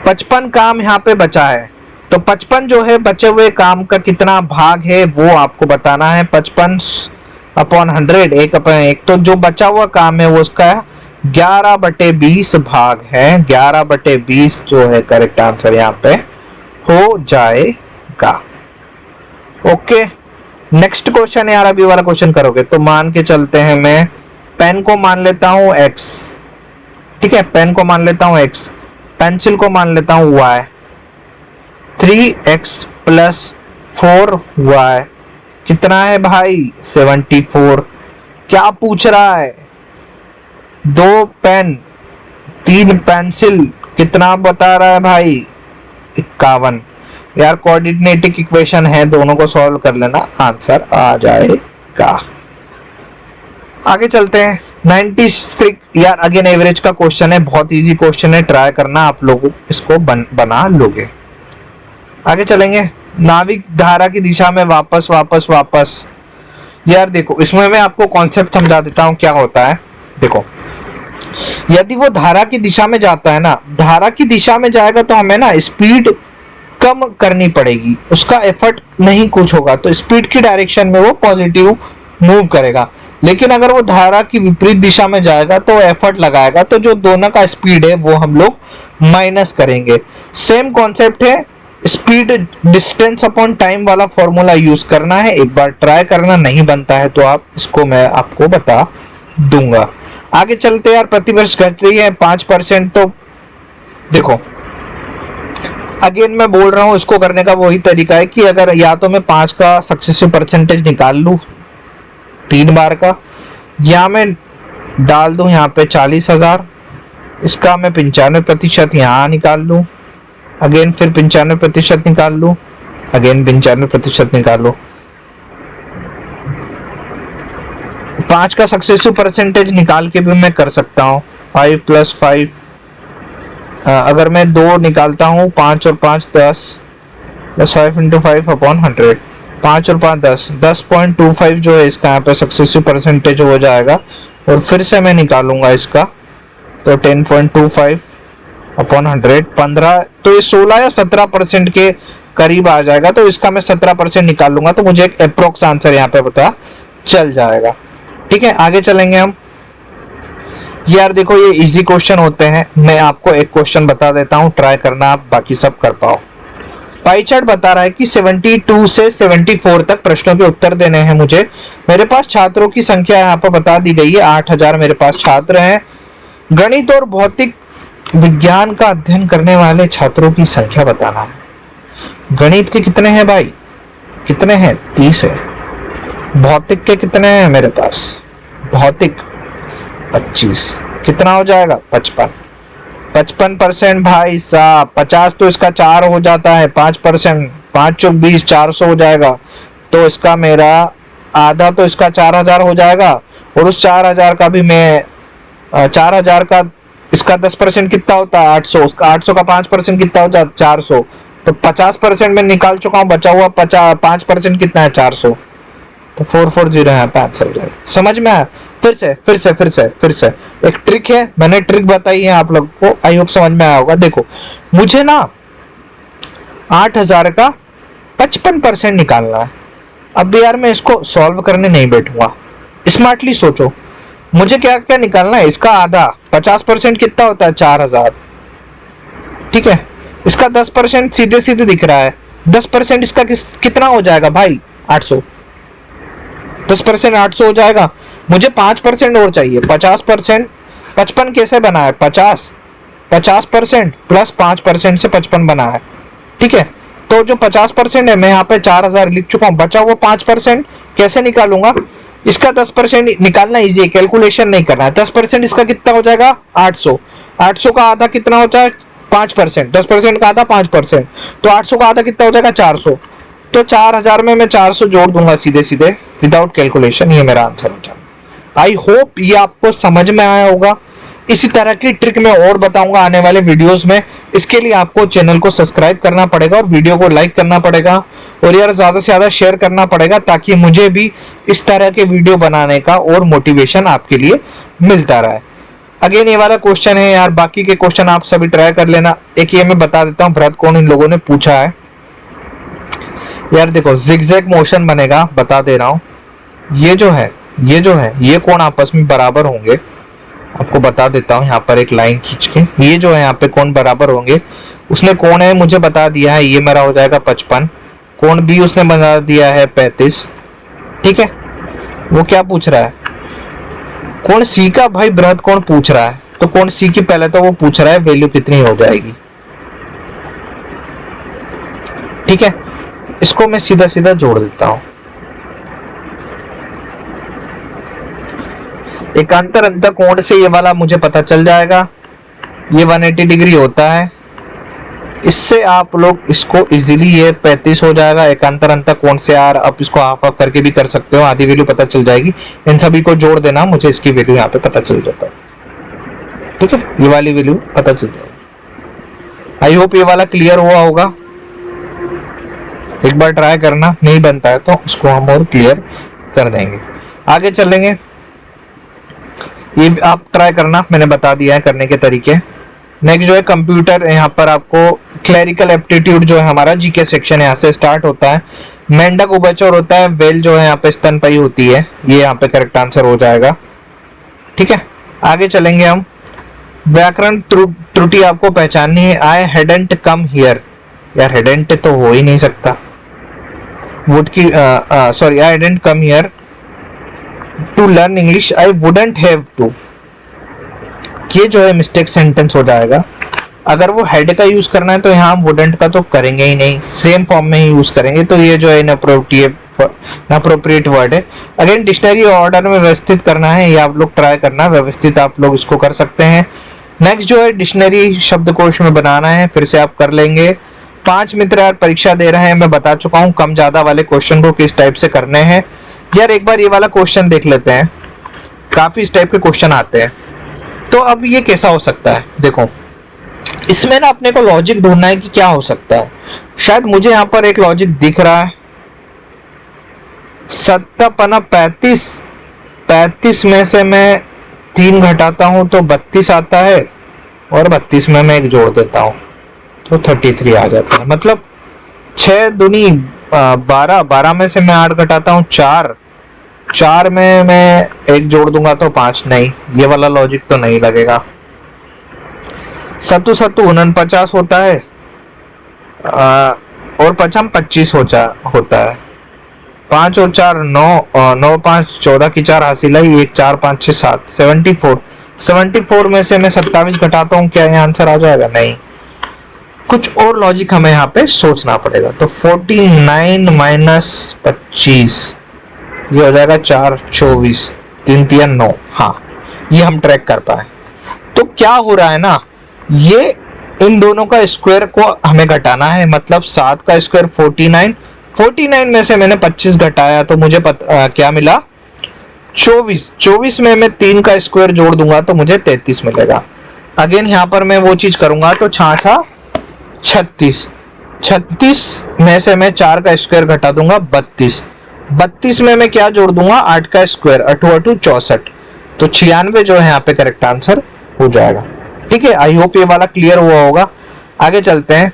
55 काम यहाँ पे बचा है, तो 55 जो है बचे हुए काम का कितना भाग है वो आपको बताना है। 55 अपॉन 100, 1/1, तो जो बचा हुआ काम है वो उसका 11/20 भाग है। 11/20 जो है करेक्ट आंसर यहाँ पे हो जाएगा। ओके, नेक्स्ट क्वेश्चन यार, अभी वाला क्वेश्चन करोगे तो मान के चलते हैं, मैं पेन को मान लेता हूँ x। ठीक है, पेन को मान लेता हूँ x, पेंसिल को मान लेता हूँ y। 3x प्लस 4y कितना है भाई, 74। क्या पूछ रहा है, 2 पेन 3 पेंसिल कितना बता रहा है भाई, 51। यार कोऑर्डिनेटिक इक्वेशन है, दोनों को सॉल्व कर लेना, आंसर आ जाएगा। आगे चलते हैं। 96 यार अगेन एवरेज का क्वेश्चन है, बहुत इजी क्वेश्चन है, ट्राई करना, आप लोग इसको बना लोगे। आगे चलेंगे। नाविक धारा की दिशा में वापस वापस वापस, यार देखो इसमें मैं आपको कॉन्सेप्ट समझा देता हूं क्या होता है। देखो यदि वो धारा की दिशा में जाता है ना, धारा की दिशा में जाएगा तो हमें ना स्पीड कम करनी पड़ेगी, उसका एफर्ट नहीं कुछ होगा, तो स्पीड की डायरेक्शन में वो पॉजिटिव मूव करेगा। लेकिन अगर वो धारा की विपरीत दिशा में जाएगा तो एफर्ट लगाएगा, तो जो दोनों का स्पीड है वो हम लोग माइनस करेंगे। सेम कॉन्सेप्ट है, स्पीड डिस्टेंस अपॉन टाइम वाला फॉर्मूला यूज करना है, एक बार ट्राई करना, नहीं बनता है तो आप इसको मैं आपको बता दूंगा। आगे चलते यार, प्रतिवर्ष घट रही है 5%, तो देखो अगेन मैं बोल रहा हूं, इसको करने का वही तरीका है कि अगर या तो मैं 5 का सक्सेसिव परसेंटेज निकाल लूं 3 बार का, या मैं डाल दूं यहाँ पे 40,000 इसका मैं 95% यहाँ निकाल लूँ, अगेन फिर 95% निकाल लूँ, अगेन 95% निकाल लूँ। 5 का सक्सेसिव परसेंटेज निकाल के भी मैं कर सकता हूँ। 5 + 5, अगर मैं 2 निकालता हूँ, 5 और 5 10, +5 × 5/100, 5 और 5 10, 10.25 जो है इसका यहाँ पे सक्सेसिव परसेंटेज हो जाएगा। और फिर से मैं निकालूंगा इसका, तो 10.25/100, 15, तो ये 16 या 17% के करीब आ जाएगा। तो इसका मैं 17% निकाल लूंगा, तो मुझे एक अप्रोक्स आंसर यहाँ पे पता चल जाएगा। ठीक है, आगे चलेंगे हम। यार देखो, ये इजी क्वेश्चन होते हैं। मैं आपको एक क्वेश्चन बता देता हूँ, ट्राई करना आप बाकी सब कर पाओ। पाई चार्ट बता रहा है कि 72 से 74 तक प्रश्नों के उत्तर देने हैं मुझे। मेरे पास छात्रों की संख्या यहाँ पर बता दी गई है, 8000 मेरे पास छात्र हैं। गणित और भौतिक विज्ञान का अध्ययन करने वाले छात्रों की संख्या बताना है। गणित के कितने हैं भाई? कितने हैं? 30 है। भौतिक के कितने हैं मेरे पास? भौतिक 25, कितना हो जाएगा? 55% भाई साहब। 50 तो इसका 4 हो जाता है, 5%, 5 × 20, 400 हो जाएगा। तो इसका मेरा आधा तो इसका 4000 हो जाएगा। और उस 4000 का भी मैं 4000 का इसका 10% कितना होता है? 800। उसका 800 का 5% कितना होता है? 400। तो 50% में निकाल चुका हूँ, बचा हुआ 5% कितना है? 400। तो 440 यहाँ पे आंसर हो जाएगा। समझ में आया? फिर से एक ट्रिक है, मैंने ट्रिक बताई है आप लोग को, आई होप समझ में आया होगा। देखो, मुझे ना 8000 का 55% निकालना है। अब यार मैं इसको सॉल्व करने नहीं बैठूंगा, स्मार्टली सोचो। मुझे क्या क्या निकालना है? इसका आधा 50% कितना होता है? 4000। ठीक है, इसका 10% सीधे सीधे दिख रहा है। 10% इसका कितना हो जाएगा भाई? 800। 10% 800 हो जाएगा। मुझे 5% और चाहिए। 50%, 55 कैसे बना है? 50% प्लस 5% से 55 बना है। ठीक है, तो जो 50% है, मैं यहाँ पे 4000 लिख चुका हूँ। बचा हुआ 5% कैसे निकालूंगा? इसका 10% निकालना इजी है, कैलकुलेशन नहीं करना है। 10% इसका कितना हो जाएगा? 800। 800 का आधा कितना होता है? 5%। 10% का आधा 5%, तो 800 का आधा कितना हो जाएगा? 400। तो 4000 में मैं 400 जोड़ दूंगा सीधे सीधे विदाउट कैलकुलेशन। ये मेरा आंसर हो जाएगा। आई होप ये आपको समझ में आया होगा। इसी तरह की ट्रिक मैं और बताऊंगा आने वाले वीडियोस में। इसके लिए आपको चैनल को सब्सक्राइब करना पड़ेगा और वीडियो को लाइक करना पड़ेगा, और यार ज्यादा से ज्यादा शेयर करना पड़ेगा, ताकि मुझे भी इस तरह के वीडियो बनाने का और मोटिवेशन आपके लिए मिलता रहे। अगेन ये वाला क्वेश्चन है यार, बाकी के क्वेश्चन आप सभी ट्राई कर लेना। एक ये मैं बता देता हूँ, भरत कोण इन लोगों ने पूछा है। यार देखो, जिगजैग मोशन बनेगा, बता दे रहा हूं। ये जो है ये कोण आपस में बराबर होंगे। आपको बता देता हूं, यहाँ पर एक लाइन खींच के, ये जो है यहाँ पे कोण बराबर होंगे। उसने कोण है मुझे बता दिया है, ये मेरा हो जाएगा 55। कोण बी उसने बता दिया है 35। ठीक है, वो क्या पूछ रहा है? कोण सी का भाई बृहद कोण पूछ रहा है। तो कोण सी की पहले तो वो पूछ रहा है वैल्यू कितनी हो जाएगी। ठीक है, इसको मैं सीधा सीधा जोड़ देता हूं। एकांतर अंतर कोण से ये वाला मुझे पता चल जाएगा, ये 180 डिग्री होता है। इससे आप लोग इसको इजीली, ये 35 हो जाएगा एकांतर अंतर कोण से। यार आप इसको हाफ हाफ करके भी कर सकते हो, आधी वैल्यू पता चल जाएगी। इन सभी को जोड़ देना, मुझे इसकी वैल्यू यहाँ पे पता चल जाता है। ठीक है, ये वाली वैल्यू पता चल जाएगी। आई होप ये वाला क्लियर हुआ होगा। एक बार ट्राई करना, नहीं बनता है तो इसको हम और क्लियर कर देंगे। आगे चलेंगे, ये आप ट्राई करना, मैंने बता दिया है करने के तरीके। नेक्स्ट जो है कंप्यूटर, यहाँ पर आपको क्लरिकल एप्टीट्यूड जो है हमारा जीके सेक्शन यहाँ से स्टार्ट होता है। मेंढक उभयचर होता है, वेल जो है यहाँ पे स्तनपायी होती है। ये यहाँ पे करेक्ट आंसर हो जाएगा। ठीक है, आगे चलेंगे हम। व्याकरण त्रुटि आपको पहचाननी है। आई हैडंट कम हियर, यार हेडेंट तो हो ही नहीं सकता। वुड की sorry, I didn't come here to learn English, I wouldn't have to. ये जो है मिस्टेक सेंटेंस हो जाएगा। अगर वो हेड का यूज करना है तो यहाँ हम वुडंट का तो करेंगे ही नहीं, सेम फॉर्म में ही यूज करेंगे। तो ये जो है इनअप्रोप्रिएट वर्ड है। अगेन डिक्शनरी ऑर्डर में व्यवस्थित करना है, ये आप लोग ट्राई करना, व्यवस्थित आप लोग इसको कर सकते हैं। नेक्स्ट जो है डिक्शनरी शब्दकोश में बनाना है, फिर से आप कर लेंगे। 5 मित्र यार परीक्षा दे रहे हैं, मैं बता चुका हूँ कम ज्यादा वाले क्वेश्चन को किस टाइप से करने हैं। यार एक बार ये वाला क्वेश्चन देख लेते हैं, काफी इस टाइप के क्वेश्चन आते हैं। तो अब ये कैसा हो सकता है, देखो इसमें ना अपने को लॉजिक ढूंढना है कि क्या हो सकता है। शायद मुझे यहाँ पर एक लॉजिक दिख रहा है, 35 में से मैं 3 घटाता हूं तो 32 आता है, और 32 में मैं 1 जोड़ देता हूं तो 33 आ जाता है। मतलब 6 दूनी 12 में से मैं 8 घटाता हूं 4 में मैं 1 जोड़ दूंगा तो 5। नहीं, ये वाला लॉजिक तो नहीं लगेगा। 7 49 होता है, और 5 25 होता है। 5 और 4 9, 9 5 14 की 4 हासिल है, 1 4 5 6 7 74 में से मैं 27 घटाता हूँ, क्या ये आंसर आ जाएगा? नहीं, कुछ और लॉजिक हमें यहाँ पे सोचना पड़ेगा। तो 49 माइनस 25 ये हो जाएगा 4 24 3 3 9। हाँ, ये हम ट्रैक कर पाए। तो क्या हो रहा है ना, ये इन दोनों का स्क्वायर को हमें घटाना है। मतलब 7 का स्क्वायर 49 में से मैंने 25 घटाया तो मुझे क्या मिला? 24 में मैं 3 का स्क्वायर जोड़ दूंगा तो मुझे 33 मिलेगा। अगेन यहाँ पर मैं वो चीज करूंगा तो 36 में से मैं 4 का स्क्वायर घटा दूंगा 32 में मैं क्या जोड़ दूंगा? 8 का स्क्वायर 8 8 64, तो 96 जो है यहाँ पे करेक्ट आंसर हो जाएगा। ठीक है, आई होप ये वाला क्लियर हुआ होगा। आगे चलते हैं।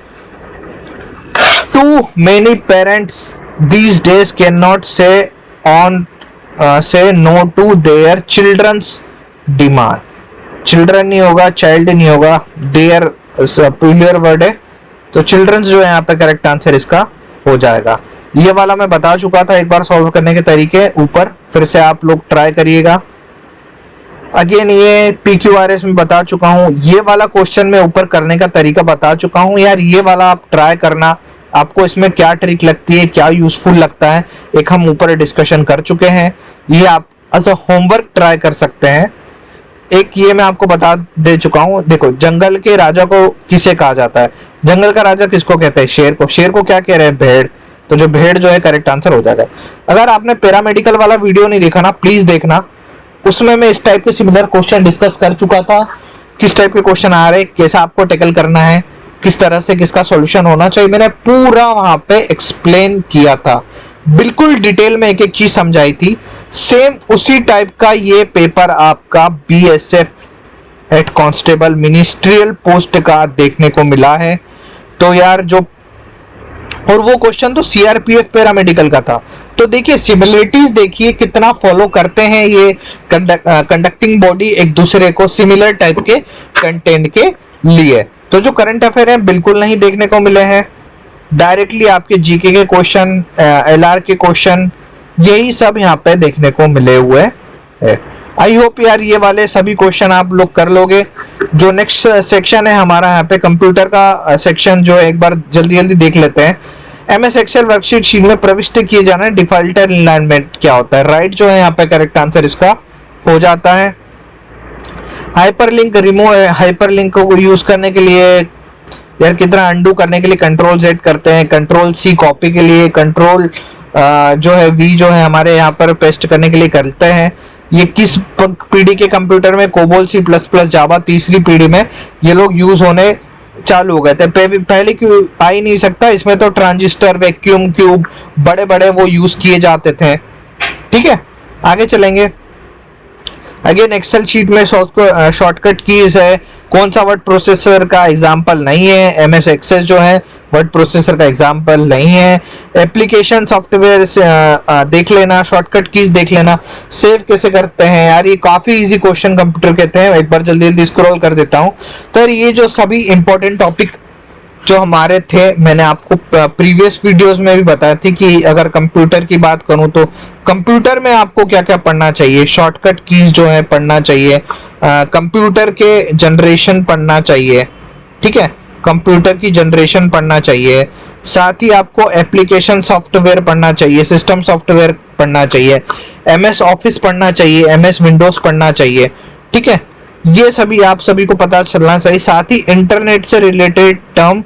Too many parents these days cannot say no to their children's demand. Children नहीं होगा, child नहीं होगा, their plural word है, तो children's जो है यहाँ पे करेक्ट आंसर इसका हो जाएगा। ये वाला मैं बता चुका था एक बार सॉल्व करने के तरीके ऊपर, फिर से आप लोग ट्राई करिएगा। अगेन ये PQRS में बता चुका हूँ, ये वाला क्वेश्चन मैं ऊपर करने का तरीका बता चुका हूँ। यार ये वाला आप ट्राई करना, आपको इसमें क्या ट्रिक लगती है, क्या यूजफुल लगता है, एक हम ऊपर डिस्कशन कर चुके हैं। ये आप एज अ होमवर्क ट्राई कर सकते हैं। एक ये मैं आपको बता दे चुका हूँ। देखो, जंगल के राजा को किसे कहा जाता है? जंगल का राजा किसको कहते हैं? शेर को। शेर को क्या कह रहे हैं? भेड़। तो जो भेड़ जो है करेक्ट आंसर हो जाएगा। अगर आपने पैरामेडिकल वाला वीडियो नहीं देखा ना, प्लीज देखना, उसमें मैं इस टाइप के सिमिलर क्वेश्चन डिस्कस कर चुका था। किस टाइप के क्वेश्चन आ रहे, कैसे आपको टैकल करना है, किस तरह से किसका सॉल्यूशन होना चाहिए, मैंने पूरा वहां पे एक्सप्लेन किया था। बिल्कुल डिटेल में एक एक चीज समझाई थी। सेम उसी टाइप का ये पेपर आपका BSF head constable ministerial post का देखने को मिला है। तो यार जो, और वो क्वेश्चन तो CRPF पैरामेडिकल का था। तो देखिए सिमिलरिटीज, देखिए कितना फॉलो करते हैं ये कंडक्टिंग बॉडी एक दूसरे को सिमिलर टाइप के कंटेंट के लिए। तो जो करंट अफेयर है बिल्कुल नहीं देखने को मिले हैं, डायरेक्टली आपके GK के क्वेश्चन, LR के क्वेश्चन, यही सब यहाँ पे देखने को मिले हुए है। आई होप यार ये वाले सभी क्वेश्चन आप लोग कर लोगे। जो नेक्स्ट सेक्शन है हमारा यहाँ पे कंप्यूटर का सेक्शन जो है, एक बार जल्दी जल्दी देख लेते हैं। MS एक्सेल वर्कशीट शीट में प्रविष्ट किए जाना है डिफॉल्टर अलाइनमेंट क्या होता है? राइट जो है यहाँ पे करेक्ट आंसर इसका हो जाता है। हाइपरलिंक रिमूव, हाइपरलिंक को यूज करने के लिए यार कितना अंडू करने के लिए Ctrl+Z करते हैं, Ctrl+C कॉपी के लिए, कंट्रोल जो है V जो है हमारे यहाँ पर पेस्ट करने के लिए करते हैं। ये किस पीढ़ी के कंप्यूटर में? कोबोल C++ जावा तीसरी पीढ़ी में ये लोग यूज होने चालू हो गए थे। पहले क्यों आ ही नहीं सकता, इसमें तो ट्रांजिस्टर, वैक्यूम, क्यूब बड़े बड़े वो यूज किए जाते थे। ठीक है, आगे चलेंगे। अगेन एक्सेल शीट में शॉर्टकट कीज है, कौन सा वर्ड प्रोसेसर का एग्जांपल नहीं है? MS एक्सेस जो है वर्ड प्रोसेसर का एग्जांपल नहीं है। एप्लीकेशन सॉफ्टवेयर देख लेना, शॉर्टकट कीज देख लेना, सेव कैसे करते हैं। यार ये काफी इजी क्वेश्चन कंप्यूटर कहते हैं, एक बार जल्दी जल्दी स्क्रॉल कर देता हूँ। तो ये जो सभी इंपॉर्टेंट टॉपिक जो हमारे थे, मैंने आपको प्रीवियस वीडियोस में भी बताया थी कि अगर कंप्यूटर की बात करूं तो कंप्यूटर में आपको क्या क्या पढ़ना चाहिए। शॉर्टकट कीज जो है पढ़ना चाहिए, कंप्यूटर के जनरेशन पढ़ना चाहिए। ठीक है, कंप्यूटर की जनरेशन पढ़ना चाहिए, साथ ही आपको एप्लीकेशन सॉफ्टवेयर पढ़ना चाहिए, सिस्टम सॉफ्टवेयर पढ़ना चाहिए, MS ऑफिस पढ़ना चाहिए, MS विंडोज पढ़ना चाहिए। ठीक है, ये सभी आप सभी को पता चलना चाहिए। साथ ही इंटरनेट से related term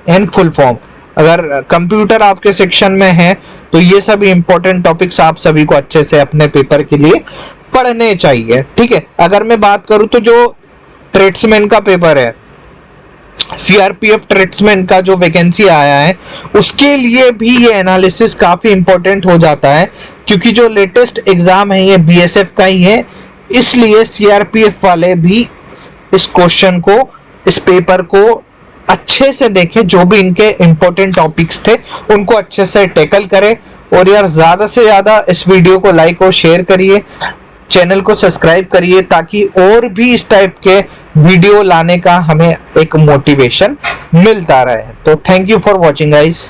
and full form, अगर कंप्यूटर आपके सेक्शन में है तो ये सभी इंपॉर्टेंट टॉपिक्स आप सभी को अच्छे से अपने पेपर के लिए पढ़ने चाहिए। ठीक है, अगर मैं बात करूं तो जो ट्रेड्समैन का पेपर है, सीआरपीएफ ट्रेड्समैन का जो वैकेंसी आया है, उसके लिए भी ये एनालिसिस काफी इंपॉर्टेंट हो जाता है, क्योंकि जो लेटेस्ट एग्जाम है ये बीएसएफ का ही है, इसलिए सीआरपीएफ वाले भी इस क्वेश्चन को, इस पेपर को अच्छे से देखें। जो भी इनके इंपॉर्टेंट टॉपिक्स थे उनको अच्छे से टैकल करें। और यार ज्यादा से ज्यादा इस वीडियो को लाइक और शेयर करिए, चैनल को सब्सक्राइब करिए, ताकि और भी इस टाइप के वीडियो लाने का हमें एक मोटिवेशन मिलता रहे। तो thank you for watching guys.